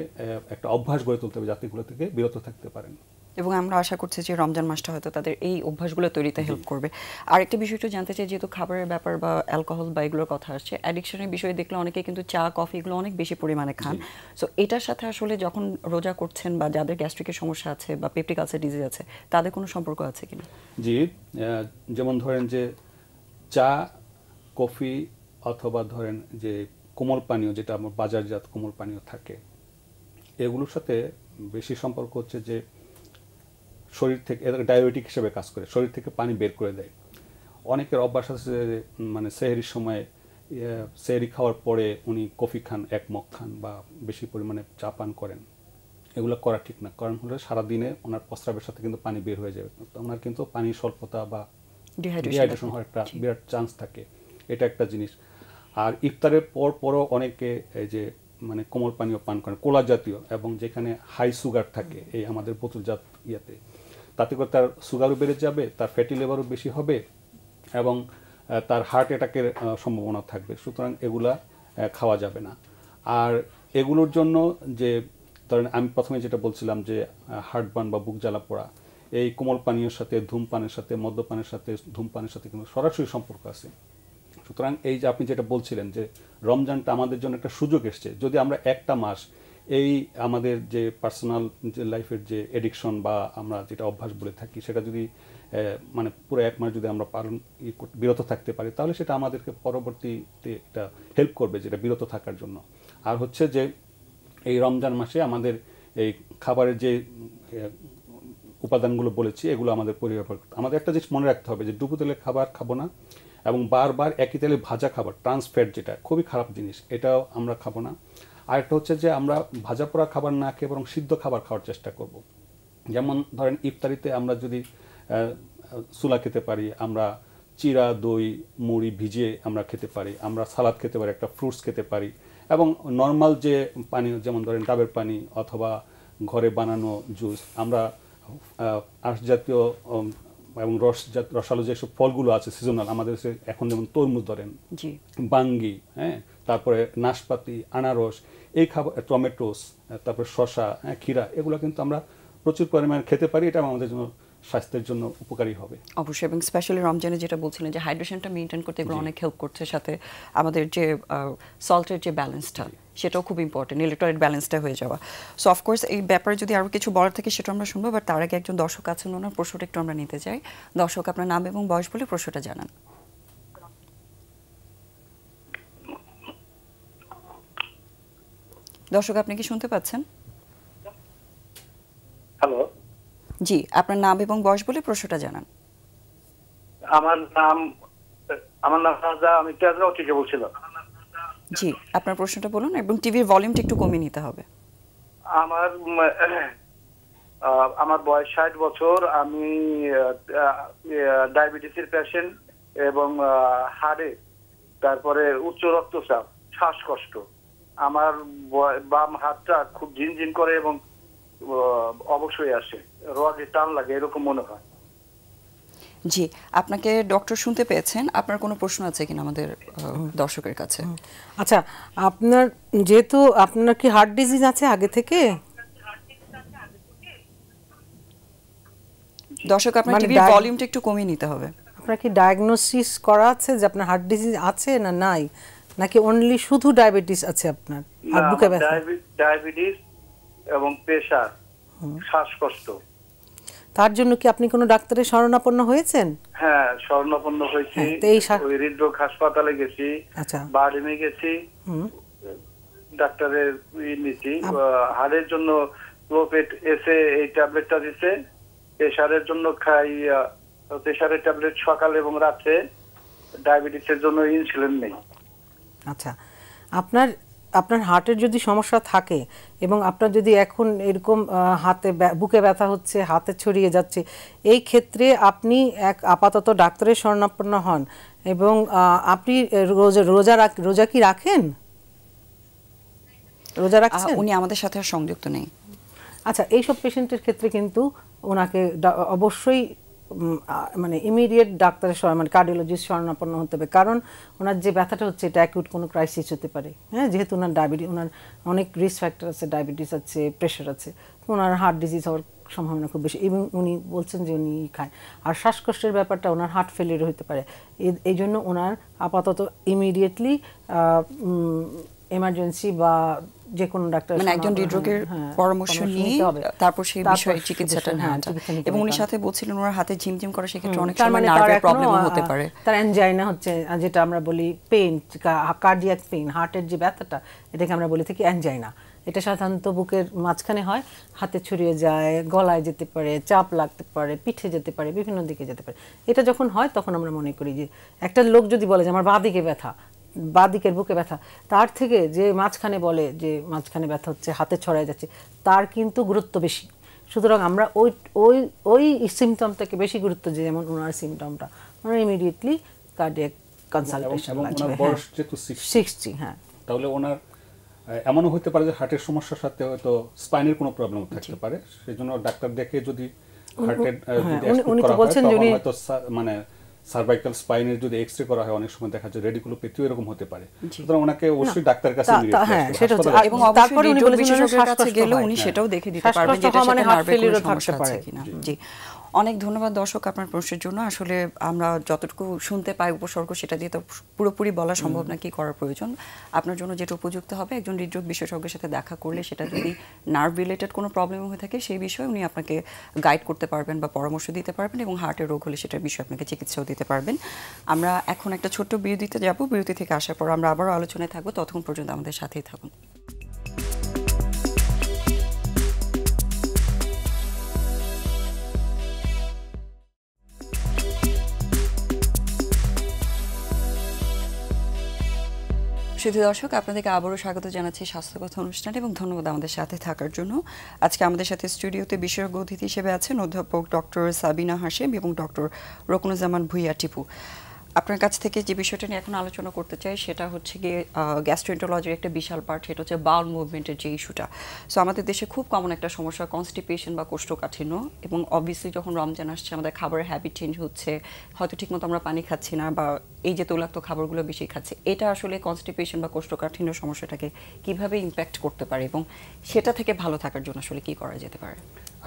একটা অভ্যাস গড়ে তুলতে হবে যাতে এগুলো থেকে বিরত থাকতে পারেন। এবং আমরা আশা করছি যে রমজান মাসটা হয়তো তাদের এই অভ্যাসগুলো তৈরিতে হেল্প করবে। আরেকটা বিষয় একটু জানতে চাই, যেহেতু খাবারের ব্যাপার বা অ্যালকোহল বা এগুলোর কথা আসছে, অ্যাডিকশনের বিষয়ে দেখলে অনেকে কিন্তু চা কফি এগুলো অনেক বেশি পরিমাণে খান। সো এটার সাথে আসলে যখন রোজা করছেন বা যাদের গ্যাস্ট্রিকের সমস্যা আছে বা পেপটিক আলসার ডিজিজ আছে, তাদের কোনো সম্পর্ক আছে কিনা? জি, যেমন ধরেন যে চা, কফি অথবা ধরেন যে কোমল পানীয়, যেটা আমার বাজারজাত কোমল পানীয় থাকে, এগুলোর সাথে বেশি সম্পর্ক হচ্ছে যে শরীর থেকে এদের ডায়াবেটিক হিসেবে কাজ করে, শরীর থেকে পানি বের করে দেয়। অনেকের অভ্যাস আছে যে মানে সেহরির সময় সেহরি খাওয়ার পরে উনি কফি খান, এক মগ খান বা বেশি পরিমাণে চা পান করেন। এগুলো করা ঠিক না, কারণ হলে সারাদিনে ওনার প্রস্রাবের সাথে কিন্তু পানি বের হয়ে যাবে, ওনার কিন্তু পানির স্বল্পতা বা ডিহাইড্রেশন হওয়ার একটা বিরাট চান্স থাকে। এটা একটা জিনিস। আর ইফতারের পরও অনেকে এই যে মানে কোমল পানীয় পান করেন, কোলা জাতীয়, এবং যেখানে হাই সুগার থাকে এই আমাদের বোতলজাত ইয়েতে, তাতে করে তার সুগারও বেড়ে যাবে, তার ফ্যাটি লিভারও বেশি হবে, এবং তার হার্ট অ্যাটাকের সম্ভাবনা থাকবে। সুতরাং এগুলা খাওয়া যাবে না। আর এগুলোর জন্য যে ধরেন আমি প্রথমে যেটা বলছিলাম যে হার্টবার্ন বা বুক জ্বালা পোড়া, এই কোমল পানীয়ের সাথে, ধূমপানের সাথে, মদ্যপানের সাথে, ধূমপানের সাথে কিন্তু সরাসরি সম্পর্ক আছে। সুতরাং এই যে আপনি যেটা বলছিলেন যে রমজানটা আমাদের জন্য একটা সুযোগ এসছে, যদি আমরা একটা মাস এই আমাদের যে পার্সোনাল যে লাইফের যে এডিকশন বা আমরা যেটা অভ্যাস বলে থাকি, সেটা যদি মানে পুরো এক মাস যদি আমরা বিরত থাকতে পারি, তাহলে সেটা আমাদেরকে পরবর্তীতে এটা হেল্প করবে যেটা বিরত থাকার জন্য। আর হচ্ছে যে এই রমজান মাসে আমাদের এই খাবারের যে উপাদানগুলো বলেছি, এগুলো আমাদের পরিহার করতে, আমাদের একটা জিনিস মনে রাখতে হবে যে ডুবো তেলের খাবার খাবো না, এবং বারবার একই তেলে ভাজা খাবার, ট্রান্স ফ্যাট, যেটা খুবই খারাপ জিনিস, এটাও আমরা খাবো না। আরেকটা হচ্ছে যে আমরা ভাজা পোড়া খাবার না খেয়ে বরং সিদ্ধ খাবার খাওয়ার চেষ্টা করব। যেমন ধরেন ইফতারিতে আমরা যদি সুলা খেতে পারি, আমরা চিরা, দই, মুড়ি ভিজিয়ে আমরা খেতে পারি, আমরা সালাদ খেতে পারি, একটা ফ্রুটস খেতে পারি, এবং নর্মাল যে পানীয় যেমন ধরেন ডাবের পানি অথবা ঘরে বানানো জুস, আমরা আঁশ জাতীয় এবং রসালো যেসব ফলগুলো আছে সিজনাল, আমাদের এখন যেমন তরমুজ ধরেন, বাঙ্গি, হ্যাঁ, তারপরে নাশপাতি, আনারস, এই খাবার, টমেটোস, তারপরে শসা, হ্যাঁ, ক্ষীরা, এগুলো কিন্তু আমরা প্রচুর পরিমাণে খেতে পারি। এটা আমাদের জন্য স্বাস্থ্যের জন্য উপকারী হবে। অবশ্যই, এবং স্পেশালি রমজানে যেটা বলছিলেন যে হাইড্রেশনটা মেনটেন করতে এগুলো অনেক হেল্প করছে, সাথে আমাদের যে সল্টের যে ব্যালেন্সটা সেটাও খুব ইম্পর্টেন্ট, ইলেকট্রোলাইট ব্যালেন্সটা হয়ে যাওয়া। সো অফকোর্স এই ব্যাপারে যদি আরও কিছু বলার থাকে সেটা আমরা শুনবো, বাট তার আগে একজন দর্শক আছেন, ওনার প্রশ্নটা একটু আমরা নিতে চাই। দর্শক, আপনার নাম এবং বয়স বলে প্রশ্নটা জানান। দর্শক, আপনি কি শুনতে পাচ্ছেন? হ্যালো, জি, আপনার নাম এবং বয়স বলে প্রশ্নটা জানান। আমার নাম রাজা, আমি তেজগাঁও থেকে বলছিলাম। জি, আপনার প্রশ্নটা বলুন, এবং টিভির ভলিউমটা একটু কমিয়ে নিতে হবে। আমার বয়স 60 বছর, আমি ডায়াবেটিসের পেশেন্ট এবং হাড়ে, তারপরে উচ্চ রক্তচাপ, শ্বাসকষ্ট। আমার বাম হাতটা খুব ঝিনঝিন করে এবং অবশ্যই আসে, রগে টান লাগে এরকম মনে হয়। জি, আপনাকে ডক্টর শুনতে পেয়েছেন। আপনার কোনো প্রশ্ন আছে কিনা আমাদের দর্শকের কাছে? আচ্ছা, আপনার যেহেতু আপনার কি হার্ট ডিজিজ আছে আগে থেকে? দর্শক, আপনার মানে টিভির ভলিউমটা একটু কমিয়ে নিতে হবে। আপনার কি ডায়াগনোসিস করা আছে যে আপনার হার্ট ডিজিজ আছে না নাই, নাকি অনলি শুধু ডায়াবেটিস আছে আপনার আর বুকে ব্যথা? ডায়াবেটিস এবং প্রেসার, শ্বাসকষ্ট। তার জন্য কি আপনি কোনো ডাক্তারের শরণাপন্ন হয়েছেন? হ্যাঁ, শরণাপন্ন হয়েছি, ওই হৃদরোগ হাসপাতালে গেছি, আচ্ছা, বার্ডেমে গেছি, ডাক্তারের নিয়েছি। হাড়ের জন্য প্রোপেট এসে এই ট্যাবলেটটা দিছে, প্রেসারের জন্য খাই প্রেসারের ট্যাবলেট সকালে এবং রাতে, ডায়াবেটিসের জন্য ইনসুলিন নেই। আচ্ছা, আপনার হার্টের যদি সমস্যা থাকে এবং আপনার যদি এখন এরকম হাতে বুকে ব্যথা হচ্ছে, হাতে ছড়িয়ে যাচ্ছে, এই ক্ষেত্রে আপনি আপাতত ডাক্তারের শরণাপন্ন হন। এবং আপনি রোজা কি রাখেন? রোজা রাখছেন? উনি আমাদের সাথে আর সংযুক্ত নেই। আচ্ছা, এইসব পেশেন্টের ক্ষেত্রে কিন্তু ওনাকে অবশ্যই মানে ইমিডিয়েট ডাক্তারের মানে কার্ডিওলজিস্ট শরণাপন্ন হতে হবে, কারণ ওনার যে ব্যথাটা হচ্ছে এটা অ্যাকিউট কোনো ক্রাইসিস হতে পারে। হ্যাঁ, যেহেতু ওনার ডায়াবেটিস, ওনার অনেক রিস্ক ফ্যাক্টর আছে, ডায়াবেটিস আছে, প্রেশার আছে, ওনার হার্ট ডিজিজ হওয়ার সম্ভাবনা খুব বেশি। এবং উনি বলছেন যে উনি খায়, আর শ্বাসকষ্টের ব্যাপারটা ওনার হার্ট ফেলিয়ার হতে পারে। এই জন্য ওনার আপাতত ইমিডিয়েটলি এমার্জেন্সি বা যে কোনো ডাক্তার, মানে একজন হৃদরোগের পরামর্শ নিয়ে তারপর সেই বিষয়ে চিকিৎসাটা নেওয়াটা। এবং উনি সাথে বলছিলেন ওনার হাতে ঝিমঝিম করে, সেক্ষেত্রে অনেক সময় নার্ভের প্রবলেমও হতে পারে। তার অ্যানজাইনা হচ্ছে, যেটা আমরা বলি পেইন, কার্ডিয়াক পেইন, হার্টের যে ব্যথাটা, এটাকে আমরা বলি থাকি অ্যানজাইনা। এটা সাধারণত বুকের মাঝখানে হয়, হাতে ছড়িয়ে যায়, গলায় যেতে পারে, চাপ লাগতে পারে, পিঠে যেতে পারে, বিভিন্ন দিকে যেতে পারে। এটা যখন হয় তখন আমরা মনে করি যে একটা লোক যদি বলে যে আমার বাঁ দিকে ব্যথা, বাঁ দিকের বুকে ব্যথা, তার থেকে যে মাঝখানে বলে যে মাঝখানে ব্যথা হচ্ছে, হাতে ছড়ায় যাচ্ছে, তার কিন্তু গুরুত্ব বেশি। সুতরাং আমরা ওই সিমটমটাকে বেশি গুরুত্ব দিই, যেমন ওনার সিমটমটা, ওনার ইমিডিয়েটলি কার্ডিয়াক কনসালটেশন লাগবে। বয়স যেহেতু 60, হ্যাঁ, তাহলে ওনার এমনও হতে পারে যে হার্টের সমস্যার সাথে হয়তো স্পাইনের কোনো প্রবলেম থাকতে পারে। সেজন্য ডাক্তার দেখে যদি হার্টের উনি তো বলছেন যে উনি হয়তো মানে সার্ভাইকাল স্পাইনের যদি এক্সরে করা হয়, অনেক সময় দেখা যায় রেডিকুলোপ্যাথিও এরকম হতে পারে। সুতরাং ওনাকে অবশ্যই ডাক্তারের কাছে নিয়ে যেতে হবে। সেটা হচ্ছে, এবং তারপরে উনি বলেছেন বিশেষজ্ঞের কাছে গেলে উনি সেটাও দেখে দিতে পারবেন যে এটা নার্ভের কোনো সমস্যা আছে কিনা। জি, অনেক ধন্যবাদ দর্শক আপনার প্রশ্নের জন্য। আসলে আমরা যতটুকু শুনতে পাই উপসর্গ, সেটা দিয়ে তো পুরোপুরি বলা সম্ভব না কি করার প্রয়োজন। আপনার জন্য যেটা উপযুক্ত হবে, একজন হৃদরোগ বিশেষজ্ঞের সাথে দেখা করলে, সেটা যদি নার্ভ রিলেটেড কোনো প্রবলেম হয়ে থাকে সেই বিষয়ে উনি আপনাকে গাইড করতে পারবেন বা পরামর্শ দিতে পারবেন, এবং হার্টের রোগ হলে সেটার বিষয়ে আপনাকে চিকিৎসাও দিতে পারবেন। আমরা এখন একটা ছোট্ট বিরতিতে যাব, বিরতি থেকে আসার পর আমরা আবারও আলোচনায় থাকবো। ততক্ষণ পর্যন্ত আমাদের সাথেই থাকুন। শুধু দর্শক, আপনাদেরকে আবারও স্বাগত জানাচ্ছি স্বাস্থ্য কথা অনুষ্ঠানে, এবং ধন্যবাদ আমাদের সাথে থাকার জন্য। আজকে আমাদের সাথে স্টুডিওতে বিশেষজ্ঞ অতিথি হিসেবে আছেন অধ্যাপক ডক্টর সাবিনা হাশেম এবং ডক্টর রকুনুজ্জামান ভুঁইয়া টিপু। আপনার কাছ থেকে যে বিষয়টা নিয়ে এখন আলোচনা করতে চাই সেটা হচ্ছে গিয়ে গ্যাস্ট্রোএন্টারোলজির একটা বিশাল পার্ট, সেটা হচ্ছে বাউল মুভমেন্টের যে ইস্যুটা। সো আমাদের দেশে খুব কমন একটা সমস্যা কনস্টিপেশন বা কোষ্ঠকাঠিন্য, এবং অবভিয়াসলি যখন রমজান আসছে আমাদের খাবারের হ্যাবিট চেঞ্জ হচ্ছে, হয়তো ঠিকমতো আমরা পানি খাচ্ছি না বা এই যে তৈলাক্ত খাবারগুলো বেশি খাচ্ছি, এটা আসলে কনস্টিপেশন বা কোষ্ঠকাঠিন্য সমস্যাটাকে কিভাবে ইম্প্যাক্ট করতে পারে এবং সেটা থেকে ভালো থাকার জন্য আসলে কি করা যেতে পারে?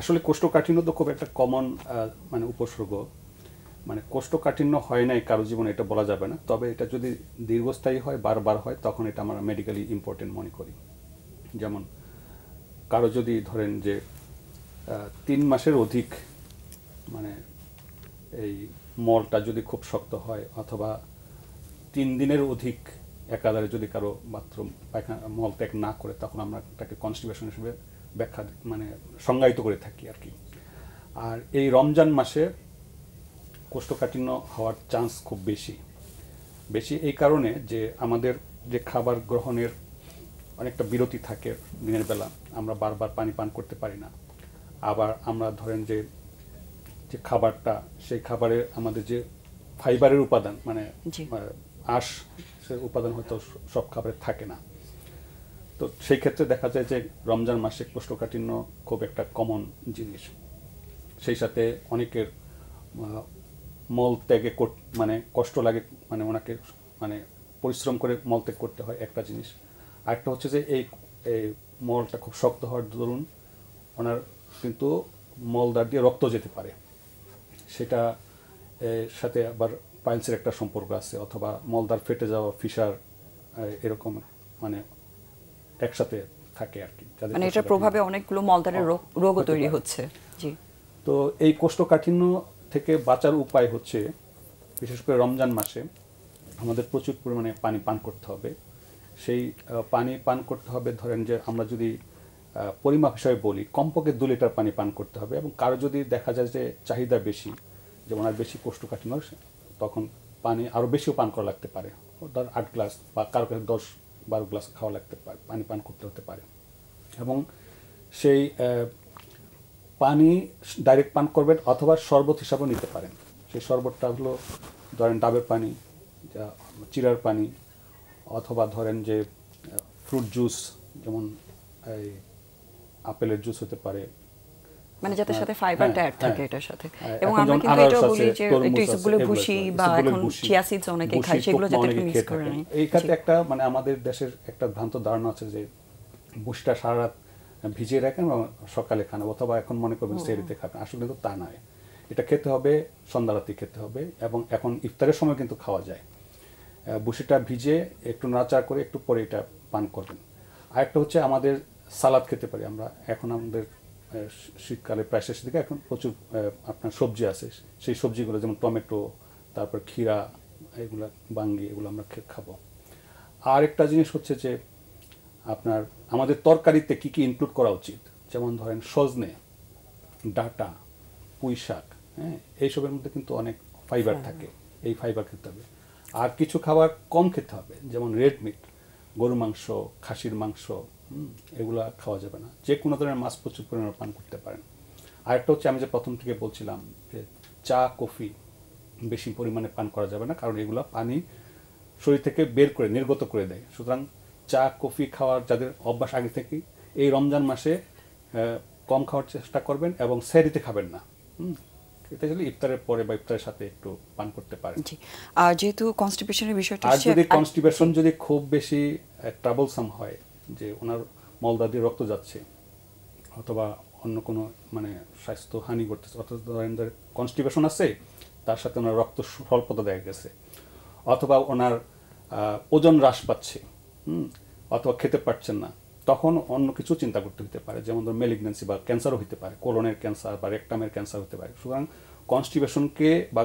আসলে কোষ্ঠকাঠিন্য তো খুব একটা কমন মানে উপসর্গ। মানে কোষ্ঠকাঠিন্য হয় নাই কারো জীবনে এটা বলা যাবে না, তবে এটা যদি দীর্ঘস্থায়ী হয়, বারবার হয়, তখন এটা আমরা মেডিকেলি ইম্পর্টেন্ট মনে করি। যেমন কারো যদি ধরেন যে 3 মাসের অধিক মানে এই মলটা যদি খুব শক্ত হয়, অথবা 3 দিনের অধিক একাধারে যদি কারো বাথরুম পায়খানা মল ত্যাগ না করে, তখন আমরা তাকে কনস্টিপেশন হিসেবে ব্যাখ্যা মানে সংজ্ঞায়িত করে থাকি আর কি। আর এই রমজান মাসে কোষ্ঠকাঠিন্য হওয়ার চান্স খুব বেশি এই কারণে যে আমাদের যে খাবার গ্রহণের অনেকটা বিরতি থাকে দিনের বেলা, আমরা বারবার পানি পান করতে পারি না। আবার আমরা ধরেন যে খাবারটা, সেই খাবারে আমাদের যে ফাইবারের উপাদান মানে আঁশ, সে উপাদান হয়তো সব খাবারে থাকে না। তো সেই ক্ষেত্রে দেখা যায় যে রমজান মাসে কোষ্ঠকাঠিন্য খুব একটা কমন জিনিস। সেই সাথে অনেকের মল ত্যাগে মানে কষ্ট লাগে, মানে ওনাকে মানে পরিশ্রম করে মল ত্যাগ করতে হয় একটা জিনিস। আরেকটা হচ্ছে যে এই মলটা খুব শক্ত হওয়ার দরুন ওনার কিন্তু মলদার দিয়ে রক্ত যেতে পারে, সেটা সাথে আবার পাইলসের একটা সম্পর্ক আছে, অথবা মলদার ফেটে যাওয়া, ফিসার, এরকম মানে একসাথে থাকে আর কি। মানে এটার প্রভাবে অনেকগুলো মলদারের রোগও তৈরি হচ্ছে। জি। তো এই কোষ্ঠকাঠিন্য থেকে বাঁচার উপায় হচ্ছে, বিশেষ করে রমজান মাসে আমাদের প্রচুর পরিমাণে পানি পান করতে হবে। সেই পানি পান করতে হবে, ধরেন যে আমরা যদি পরিমাপ হিসাবে বলি, কমপক্ষে 2 লিটার পানি পান করতে হবে। এবং কারো যদি দেখা যায় যে চাহিদা বেশি, যেমন আর বেশি কোষ্ঠকাঠিন্য, তখন পানি আরও বেশিও পান করা লাগতে পারে, ধর 8 গ্লাস বা কারো কাছে 10-12 গ্লাস খাওয়া লাগতে পারে, পানি পান করতে হতে পারে। এবং সেই পানি ডাইরেক্ট পান করবেন, অথবা শরবত হিসাবেও নিতে পারেন। সেই শরবতটা হলো ধরেন ডাবের পানি, চিরার পানি, অথবা ধরেন যে ফ্রুট জুস, যেমন এই আপেলের জুস হতে পারে, মানে যাতে সাথে ফাইবারটা অ্যাড থাকে এটার সাথে। এবং আমরা কিন্তু এটা বলি যে একটু ইসবগুলো ভুসি বা এখন চিয়া সিডস অনেকে খায়, সেগুলো যাতে একটু মিক্স করে নেয়। এই ক্ষেত্রে একটা মানে আমাদের দেশের একটা ভ্রান্ত ধারণা আছে যে ভুসিটা সারা রাত ভিজিয়ে রাখেন এবং সকালে খান, অথবা এখন মনে করবেন সেহরিতে খাবেন। আসলে কিন্তু তা নয়, এটা খেতে হবে সন্ধ্যা রাতে খেতে হবে, এবং এখন ইফতারের সময় কিন্তু খাওয়া যায়। ভুসিটা ভিজে একটু নাড়াচাড়া করে একটু পরে এটা পান করবেন। আরেকটা হচ্ছে আমাদের সালাদ খেতে পারি আমরা। এখন আমাদের শীতকালে প্রায় শেষের দিকে এখন প্রচুর আপনার সবজি আছে, সেই সবজিগুলো যেমন টমেটো, তারপর ক্ষীরা, এগুলা বাঙ্গি, এগুলো আমরা খাবো। আর একটা জিনিস হচ্ছে যে আপনার আমাদের তরকারিতে কি কি ইনক্লুড করা উচিত, যেমন ধরেন সজনে, ডাঁটা, পুঁই শাক, হ্যাঁ, এইসবের মধ্যে কিন্তু অনেক ফাইবার থাকে, এই ফাইবার খেতে হবে। আর কিছু খাবার কম খেতে হবে, যেমন রেড মিট, গরু মাংস, খাসির মাংস, এগুলা খাওয়া যাবে না। যে কোনো ধরনের মাছ প্রচুর পরিমাণে পান করতে পারেন। আরেকটা হচ্ছে আমি যে প্রথম থেকে বলছিলাম যে চা, কফি বেশি পরিমাণে পান করা যাবে না, কারণ এগুলো পানি শরীর থেকে বের করে নির্গত করে দেয়। সুতরাং চা, কফি খাওয়ার যাদের অভ্যাস আগে থেকেই, এই রমজান মাসে কম খাওয়ার চেষ্টা করবেন, এবং সেহরিতে খাবেন না। এটা যদি ইফতারের পরে বা ইফতারের সাথে একটু পান করতে পারেন। আর যেহেতু কনস্টিপেশনের বিষয়টা, আর যদি কনস্টিপেশন যদি খুব বেশি ট্রাবলসাম হয়, যে ওনার মলদা দিয়ে রক্ত যাচ্ছে, অথবা অন্য কোনো মানে স্বাস্থ্য হানি করতেছে, অথবা ধরেন কনস্টিপেশন আছে, তার সাথে ওনার রক্ত স্বল্পতা দেখা গেছে, অথবা ওনার ওজন হ্রাস পাচ্ছে, অথবা খেতে পারছেন না, তখন অন্য কিছু চিন্তা করতে হতে পারে, যেমন ধর ম্যালিগন্যান্সি বা ক্যান্সারও হতে পারে, কোলনের ক্যান্সার বা রেকটামের ক্যান্সার হতে পারে। সুতরাং কনস্টিপেশনকে বা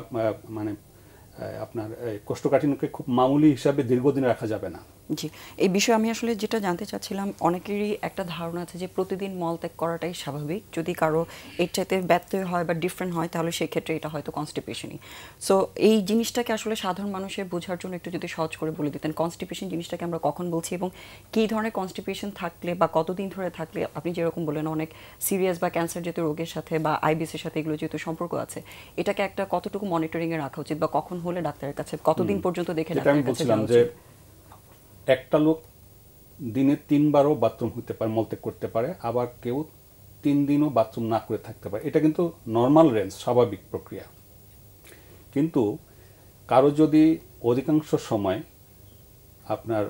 মানে আপনার কোষ্ঠকাঠিন্যকে খুব মামুলি হিসাবে দীর্ঘদিন রাখা যাবে না। জি, এই বিষয়ে আমি আসলে যেটা জানতে চাচ্ছিলাম, অনেকেরই একটা ধারণা আছে যে প্রতিদিন মলত্যাগ করাটাই স্বাভাবিক, যদি কারো এর চাইতে ব্যত্যয় হয় বা ডিফারেন্ট হয় তাহলে সেক্ষেত্রে এটা হয়তো কনস্টিপেশনই। সো এই জিনিসটাকে আসলে সাধারণ মানুষের বোঝার জন্য একটু যদি সহজ করে বলে দিতেন, কনস্টিপেশন জিনিসটাকে আমরা কখন বলছি এবং কী ধরনের কনস্টিপেশন থাকলে বা কতদিন ধরে থাকলে, আপনি যেরকম বললেন অনেক সিরিয়াস বা ক্যান্সার জাতীয় রোগের সাথে বা আইবিএসের সাথে এগুলো যেহেতু সম্পর্ক আছে, এটাকে একটা কতটুকু মনিটরিংয়ে রাখা উচিত বা কখন হলে ডাক্তারের কাছে, কতদিন পর্যন্ত দেখে ডাক্তারের কাছে যাওয়া উচিত? একটা লোক দিনে 3 বারও বাথরুম হতে পারে, মলত্যাগ করতে পারে, আবার কেউ 3 দিনও বাথরুম না করে থাকতে পারে। এটা কিন্তু নর্মাল রেঞ্জ, স্বাভাবিক প্রক্রিয়া। কিন্তু কারো যদি অধিকাংশ সময় আপনার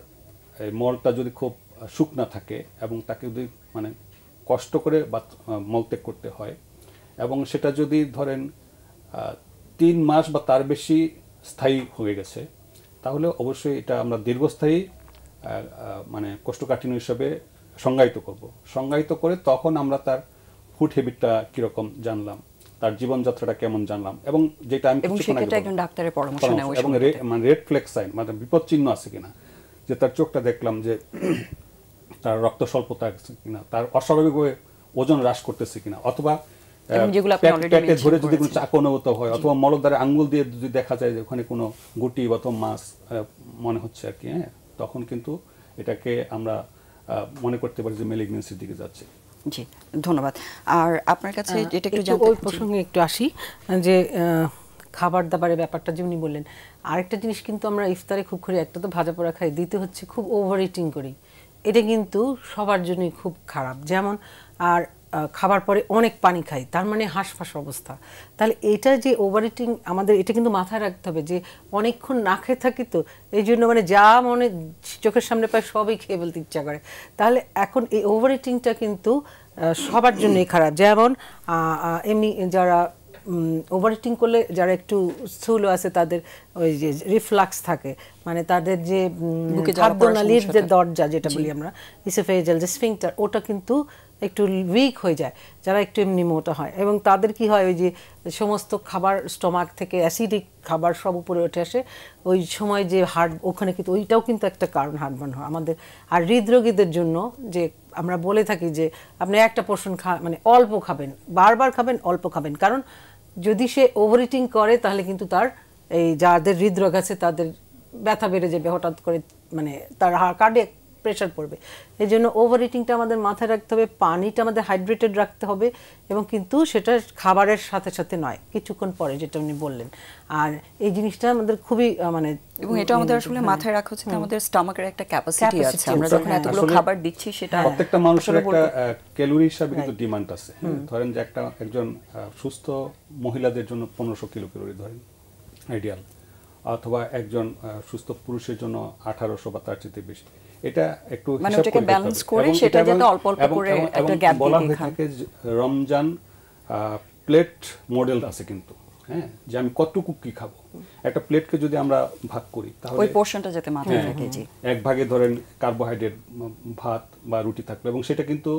এই মলটা যদি খুব শুকনা থাকে এবং তাকে যদি মানে কষ্ট করে মলত্যাগ করতে হয় এবং সেটা যদি ধরেন 3 মাস বা তার বেশি স্থায়ী হয়ে গেছে, তাহলে অবশ্যই এটা আমরা দীর্ঘস্থায়ী মানে কোষ্ঠকাঠিন্য হিসেবে সংজ্ঞায়িত করে তখন আমরা তার ফুড হ্যাবিটটা কিরকম জানলাম, তার জীবনযাত্রাটা কেমন জানলাম, এবং যেটা আমি একজন ডাক্তারের পরামর্শ নেওয়া এবং মানে রেড ফ্ল্যাগ সাইন মানে বিপদ চিহ্ন আছে কিনা, যে তার চোখটা দেখলাম যে তার রক্ত স্বল্পতা আছে কিনা, তার অস্বাভাবিকভাবে ওজন হ্রাস করতেছে কিনা, অথবা পেটে ধরে যদি কোনো চাপ অনুভূত হয়, অথবা মলদ্বারে আঙ্গুল দিয়ে যদি দেখা যায় যে ওখানে কোনো গুটি অথবা মাছ মনে হচ্ছে আর কি, হ্যাঁ, তখন কিন্তু এটাকে আমরা মনে করতে পারি যে ম্যালিগন্যান্সির দিকে যাচ্ছে। জি, ধন্যবাদ। আর আপনার কাছে যেটা একটু জানতে, ওই প্রসঙ্গে একটু আসি, যে খাবার দাবারের ব্যাপারটা যেমনি বললেন, আরেকটা জিনিস কিন্তু আমরা ইফতারে খুব করে, একটা তো ভাজা পোড়া খাই, দ্বিতীয় হচ্ছে খুব ওভার ইটিং করি। এটা কিন্তু সবার জন্যই খুব খারাপ। যেমন আর খাবার পরে অনেক পানি খাই, তার মানে হাঁসফাঁস অবস্থা। তাহলে এটা যে ওভার ইটিং, আমাদের এটা কিন্তু মাথায় রাখতে হবে যে অনেকক্ষণ না খেয়ে থাকি, তো এই জন্য মানে যা মনে চোখের সামনে পায় সবই খেয়ে ফেলতে ইচ্ছা করে। তাহলে এখন এই ওভার ইটিংটা কিন্তু সবার জন্যই খারাপ। যেমন এমনি যারা ওভার ইটিং করলে, যারা একটু স্থূল আছে তাদের ওই যে রিফ্লাক্স থাকে, মানে তাদের যে খাদ্যনালীর যে দরজা যেটা বলি আমরা ইসোফেজিয়াল যে স্ফিংটার, ওটা কিন্তু একটু উইক হয়ে যায় যারা একটু এমনি মোটা হয়, এবং তাদের কি হয়, ওই যে সমস্ত খাবার স্টোমাক থেকে অ্যাসিডিক খাবার সব উপরে উঠে আসে, ওই সময় যে হার্ট, ওখানে কিন্তু ওইটাও কিন্তু একটা কারণ হার্টবার্ন হয় আমাদের। আর হৃদরোগীদের জন্য যে আমরা বলে থাকি যে আপনি একটা পোর্শন মানে অল্প খাবেন, বারবার খাবেন, অল্প খাবেন, কারণ যদি সে ওভার ইটিং করে তাহলে কিন্তু তার এই যাদের হৃদরোগ আছে তাদের ব্যথা বেড়ে যাবে হঠাৎ করে, মানে তার কার্ডিয়াক প্রেশার পড়বে। এই জন্য ওভার ইটিংটা আমাদের মাথায় রাখতে হবে, পানিটা আমাদের হাইড্রেটেড রাখতে হবে, এবং কিন্তু সেটা খাবারের সাথে সাথে নয়, কিছুক্ষণ পরে, যেটা উনি বললেন। আর এই জিনিসটা আমাদের খুবই মানে, এবং এটা আমাদের আসলে মাথায় রাখা উচিত, আমাদের স্টমাকের একটা ক্যাপাসিটি আছে, আমরা যখন এতগুলো খাবার দিচ্ছি সেটা প্রত্যেকটা মানুষের একটা ক্যালোরি হিসাবে কিন্তু ডিমান্ড আছে। ধরেন যে একজন সুস্থ মহিলাদের জন্য 1500 কিলোক্যালোরি ধরেন আইডিয়াল, অথবা একজন সুস্থ পুরুষের জন্য 1800 বা তার চেয়ে বেশি। এটা একটু মানে ওটাকে ব্যালেন্স করে সেটা যাতে অল্প অল্প করে একটা গ্যাপ দিয়ে বলা হয়ে থাকে রমজান প্লেট মডেল আছে কিন্তু, হ্যাঁ, যে আমি কতটুকু কি খাবো, একটা প্লেটকে যদি আমরা ভাগ করি তাহলে ওই পোরশনটা যাতে মাথায় থাকে। জি, এক ভাগে ধরেন কার্বোহাইড্রেট ভাত বা রুটি থাকবে, এবং সেটা কিন্তু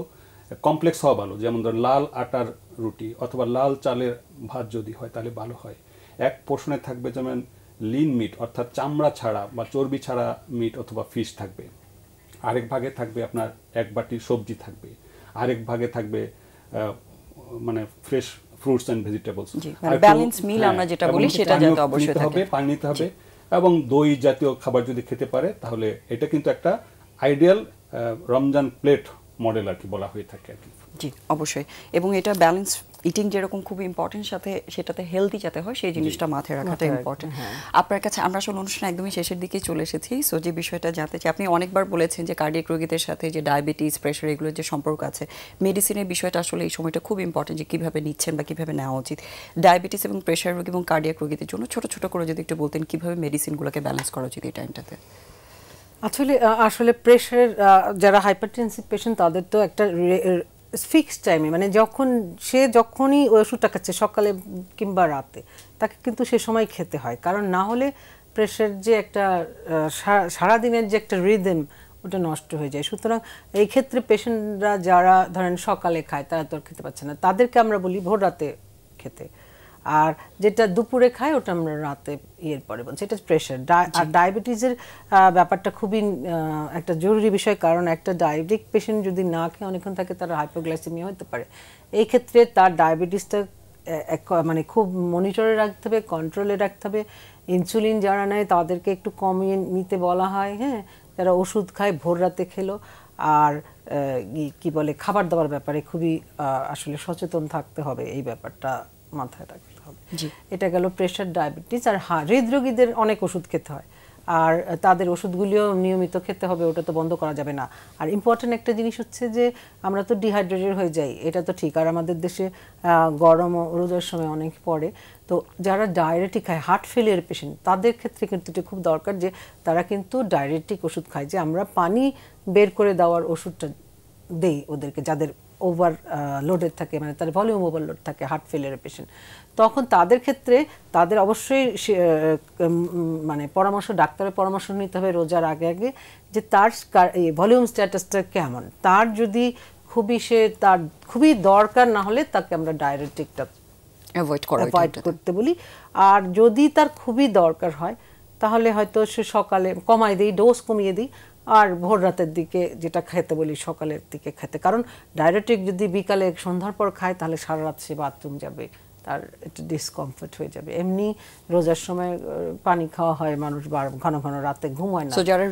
কমপ্লেক্স হওয়া ভালো। যেমন ধরেন লাল আটার রুটি অথবা লাল চালের ভাত যদি হয় তাহলে ভালো হয়। এক পোর্শনে থাকবে যেমন লিন মিট, অর্থাৎ চামড়া ছাড়া বা চর্বি ছাড়া মিট অথবা ফিশ থাকবে, আরেক ভাগে থাকবে আপনার এক বাটি সবজি থাকবে, আরেক ভাগে থাকবে মানে fresh fruits and vegetables. Balance meal আমরা যেটা বলি সেটা যাতে অবশ্যই থাকে, পানি নিতে হবে, এবং দই জাতীয় খাবার যদি খেতে পারে তাহলে এটা কিন্তু একটা আইডিয়াল রমজান প্লেট মডেল আর কি বলা হয়ে থাকে আর কি। জি, অবশ্যই। এবং এটা ব্যালেন্স ইটিং যেরকম খুব ইম্পর্টেন্ট, সাথে সেটাতে হেলদি যাতে হয় সেই জিনিসটা মাথায় রাখাটা ইম্পর্টেন্ট। আপনার কাছে আমরা আসলে অনুষ্ঠান একদমই শেষের দিকে চলে এসেছি। সো যে বিষয়টা জানতে চাই, আপনি অনেকবার বলেছেন যে কার্ডিয়াক রোগীদের সাথে যে ডায়াবেটিস, প্রেশার, এগুলোর যে সম্পর্ক আছে, মেডিসিনের বিষয়টা আসলে এই সময়টা খুব ইম্পর্টেন্ট, যে কীভাবে নিচ্ছেন বা কীভাবে নেওয়া উচিত। ডায়াবেটিস এবং প্রেশার রোগী এবং কার্ডিয়াক রোগীদের জন্য ছোট ছোট করে যদি একটু বলতেন কীভাবে মেডিসিনগুলোকে ব্যালেন্স করা উচিত এই টাইমটাতে। আসলে প্রেশারের যারা হাইপারটেনসিভ পেশেন্ট তাদের তো একটা ফিক্সড টাইমে, মানে যখনই ওই ওষুধটা খাচ্ছে সকালে কিংবা রাতে, তাকে কিন্তু সে সময় খেতে হয়, কারণ না হলে প্রেশার যে একটা সারাদিনের যে একটা রিদম ওটা নষ্ট হয়ে যায়। সুতরাং এই ক্ষেত্রে পেশেন্টরা যারা ধরেন সকালে খায় তারা তো খেতে পাচ্ছে না, তাদেরকে আমরা বলি ভোর রাতে খেতে। আর যেটা দুপুরে খাই ওটা আমরা রাতে ইয়ের পরে বলছি, এটা প্রেশার। আর ডায়াবেটিসের ব্যাপারটা খুবই একটা জরুরি বিষয়, কারণ একটা ডায়াবেটিক পেশেন্ট যদি না খেয়ে অনেকক্ষণ থাকে তার হাইপোগ্লাইসেমিয়া হতে পারে। এই ক্ষেত্রে তার ডায়াবেটিসটা মানে খুব মনিটরে রাখতে হবে, কন্ট্রোলে রাখতে হবে। ইনসুলিন যারা নেয় তাদেরকে একটু কমিয়ে নিতে বলা হয়, হ্যাঁ, যারা ওষুধ খায় ভোর রাতে খেলো। আর কি বলে খাবার দাবার ব্যাপারে খুবই আসলে সচেতন থাকতে হবে, এই ব্যাপারটা মাথায় রাখতে হবে। এটা গেল প্রেশার, ডায়াবেটিস। আর হৃদরোগীদের অনেক ওষুধ খেতে হয়, আর তাদের ওষুধগুলিও নিয়মিত খেতে হবে, ওটা তো বন্ধ করা যাবে না। আর ইম্পর্টেন্ট একটা জিনিস হচ্ছে যে আমরা তো ডিহাইড্রেটেড হয়ে যাই, এটা তো ঠিক। আর আমাদের দেশে গরম রোদের সময় অনেক পড়ে, তো যারা ডায়াবেটিক খায়, হার্ট ফেলিয়ার পেশেন্ট, তাদের ক্ষেত্রে কিন্তু এটা খুব দরকার যে তারা কিন্তু ডায়াবেটিক ওষুধ খায়, যে আমরা পানি বের করে দেওয়ার ওষুধটা দেই ওদেরকে, যাদের ওভার লোডেড থাকে, মানে তার ভলিউম ওভারলোড থাকে, হার্ট ফেলিয়ার পেশেন্ট। তখন তাদের ক্ষেত্রে তাদের অবশ্যই মানে পরামর্শ, ডাক্তারের পরামর্শ নিতে হবে রোজার আগে আগে, যে তার ভলিউম স্ট্যাটাসটা কেমন। তার যদি তার খুবই দরকার না হলে তাকে আমরা ডায়াবেটিকটা অ্যাভয়েড করতে বলি। আর যদি তার খুবই দরকার হয় তাহলে হয়তো সে সকালে কমাই দিই, ডোজ কমিয়ে দিই, আর ভোর রাতের দিকে যেটা খেতে বলি সকালের দিকে খেতে। কারণ ডায়াবেটিক যদি বিকালে সন্ধ্যার পর খায় তাহলে সারা রাত সে বাথরুম যাবে, তার একটু ডিসকমফর্ট হয়ে যাবে। এমনি রোজার সময় পানি খাওয়া হয়, মানুষ ঘন ঘন রাতে ঘুমায় না। সো যারা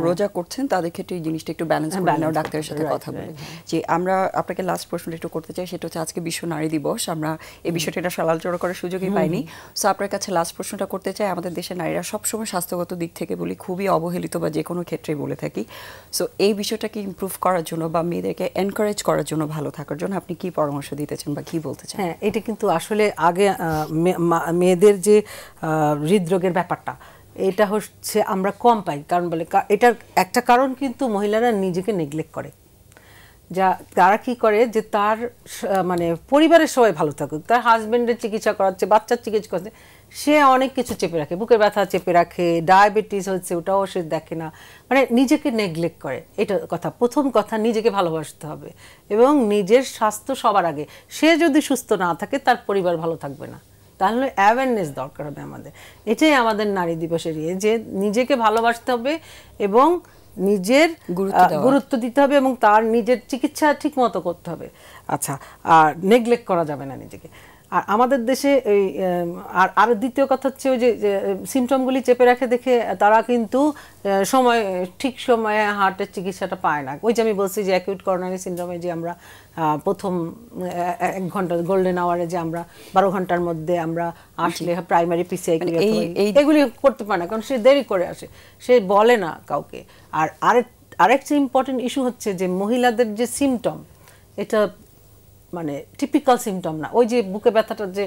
রোজা করছেন তাদের ক্ষেত্রে এই জিনিসটা একটু ব্যালেন্স করে নাও, ডাক্তারের সাথে কথা বলে। যে আমরা আপনাকে লাস্ট প্রশ্নটা একটু করতে চাই, সেটা হচ্ছে আজকে বিশ্ব নারী দিবস, আমরা এই বিষয়টা আলোচনা করার সুযোগই পাইনি। সো আপনার কাছে লাস্ট প্রশ্নটা করতে চাই, আমাদের দেশের নারীরা সবসময় স্বাস্থ্যগত দিক থেকে বলি খুবই অবহেলিত, বা যে কোনো ক্ষেত্রেই বলে থাকি। সো এই বিষয়টাকে ইমপ্রুভ করার জন্য বা মেয়েদেরকে এনকারেজ করার জন্য, ভালো থাকার জন্য আপনি কি পরামর্শ দিতে চান বা কি বলতে চান? হ্যাঁ, এটা কিন্তু আসলে আগে মেয়েদের যে হৃদরোগের ব্যাপারটা, এটা হচ্ছে আমরা কম পাই। কারণ বলে এটার একটা কারণ কিন্তু মহিলারা নিজেকে নেগলেক্ট করে, যা তারা কি করে যে তার মানে পরিবারের সবাই ভালো থাকুক, তার হাজবেন্ডের চিকিৎসা করাচ্ছে, বাচ্চার চিকিৎসা করছে, সে অনেক কিছু চেপে রাখে, বুকের ব্যথা চেপে রাখে, ডায়াবেটিস হচ্ছে ওটাও সে দেখে না, মানে নিজেকে নেগলেক্ট করে। এটা প্রথম কথা নিজেকে ভালোবাসতে হবে, এবং নিজের স্বাস্থ্য সবার আগে। সে যদি সুস্থ না থাকে তার পরিবার ভালো থাকবে না। তাহলে অ্যাওয়ারনেস দরকার হবে আমাদের। এটাই আমাদের নারী দিবসের যে নিজেকে ভালোবাসতে হবে এবং নিজের গুরুত্ব দিতে হবে, এবং তার নিজের চিকিৎসা ঠিক মতো করতে হবে। আচ্ছা, আর নেগলেক্ট করা যাবে না নিজেকে। আর আমাদের দেশে এই আর দ্বিতীয় কথা হচ্ছে ওই যে সিমটমগুলি চেপে রাখে দেখে তারা কিন্তু ঠিক সময়ে হার্টের চিকিৎসাটা পায় না। ওই যে আমি বলছি যে অ্যাকিউট করোনারি সিনড্রোমে যে আমরা প্রথম 1 ঘন্টা গোল্ডেন আওয়ারে যে আমরা 12 ঘন্টার মধ্যে আমরা আসলে প্রাইমারি পিসিআই এগুলি করতে পারে না, কারণ সে দেরি করে আসে, সে বলে না কাউকে। আর আরেকটা ইম্পর্টেন্ট ইস্যু হচ্ছে যে মহিলাদের যে সিমটম, এটা মানে টিপিক্যাল সিমটম না। ওই যে বুকে ব্যথাটা যে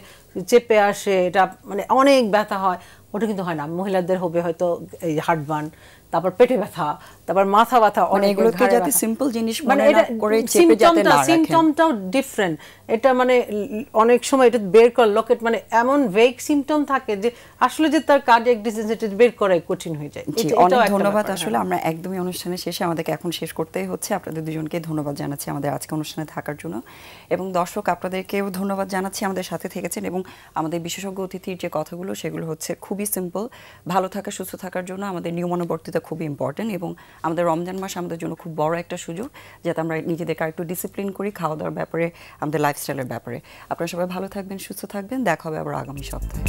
চেপে আসে, এটা মানে অনেক ব্যথা হয়, ওটা কিন্তু হয় না। মহিলাদের হবে হয়তো এই হার্টবার্ন, তারপর পেটে ব্যথা, তারপর মাথা ব্যথা, অনেকগুলোতে যাতে সিম্পল জিনিস মনে না করে চেপে যাতে না রাখেন। সিমটমটাও ডিফারেন্ট। এটা মানে অনেক সময় এটা বের করা লোকেট মানে এমন ভেগ সিমটম থাকে যে আসলে যে তার কার্ডিয়াক ডিজিজ এটা বের করা কঠিন হয়ে যায়। অনেক ধন্যবাদ। আসলে আমরা একদমই অনুষ্ঠানের শেষে, আমাদেরকে এখন শেষ করতেই হচ্ছে। আপনাদের দুজনকে ধন্যবাদ জানাচ্ছি আমাদের আজকে অনুষ্ঠানে থাকার জন্য, এবং দর্শক আপনাদেরকেও ধন্যবাদ জানাচ্ছি আমাদের সাথে থেকেছেন। এবং আমাদের বিশেষজ্ঞ অতিথির যে কথাগুলো সেগুলো হচ্ছে খুবই সিম্পল। ভালো থাকা, সুস্থ থাকার জন্য আমাদের নিয়মানুবর্তিতা খুবই ইম্পর্টেন্ট, এবং আমাদের রমজান মাস আমাদের জন্য খুব বড় একটা সুযোগ যাতে আমরা নিজেদেরকে একটু ডিসিপ্লিন করি খাওয়া দাওয়ার ব্যাপারে, আমাদের লাইফস্টাইলের ব্যাপারে। আপনারা সবাই ভালো থাকবেন, সুস্থ থাকবেন। দেখা হবে আবার আগামী সপ্তাহে।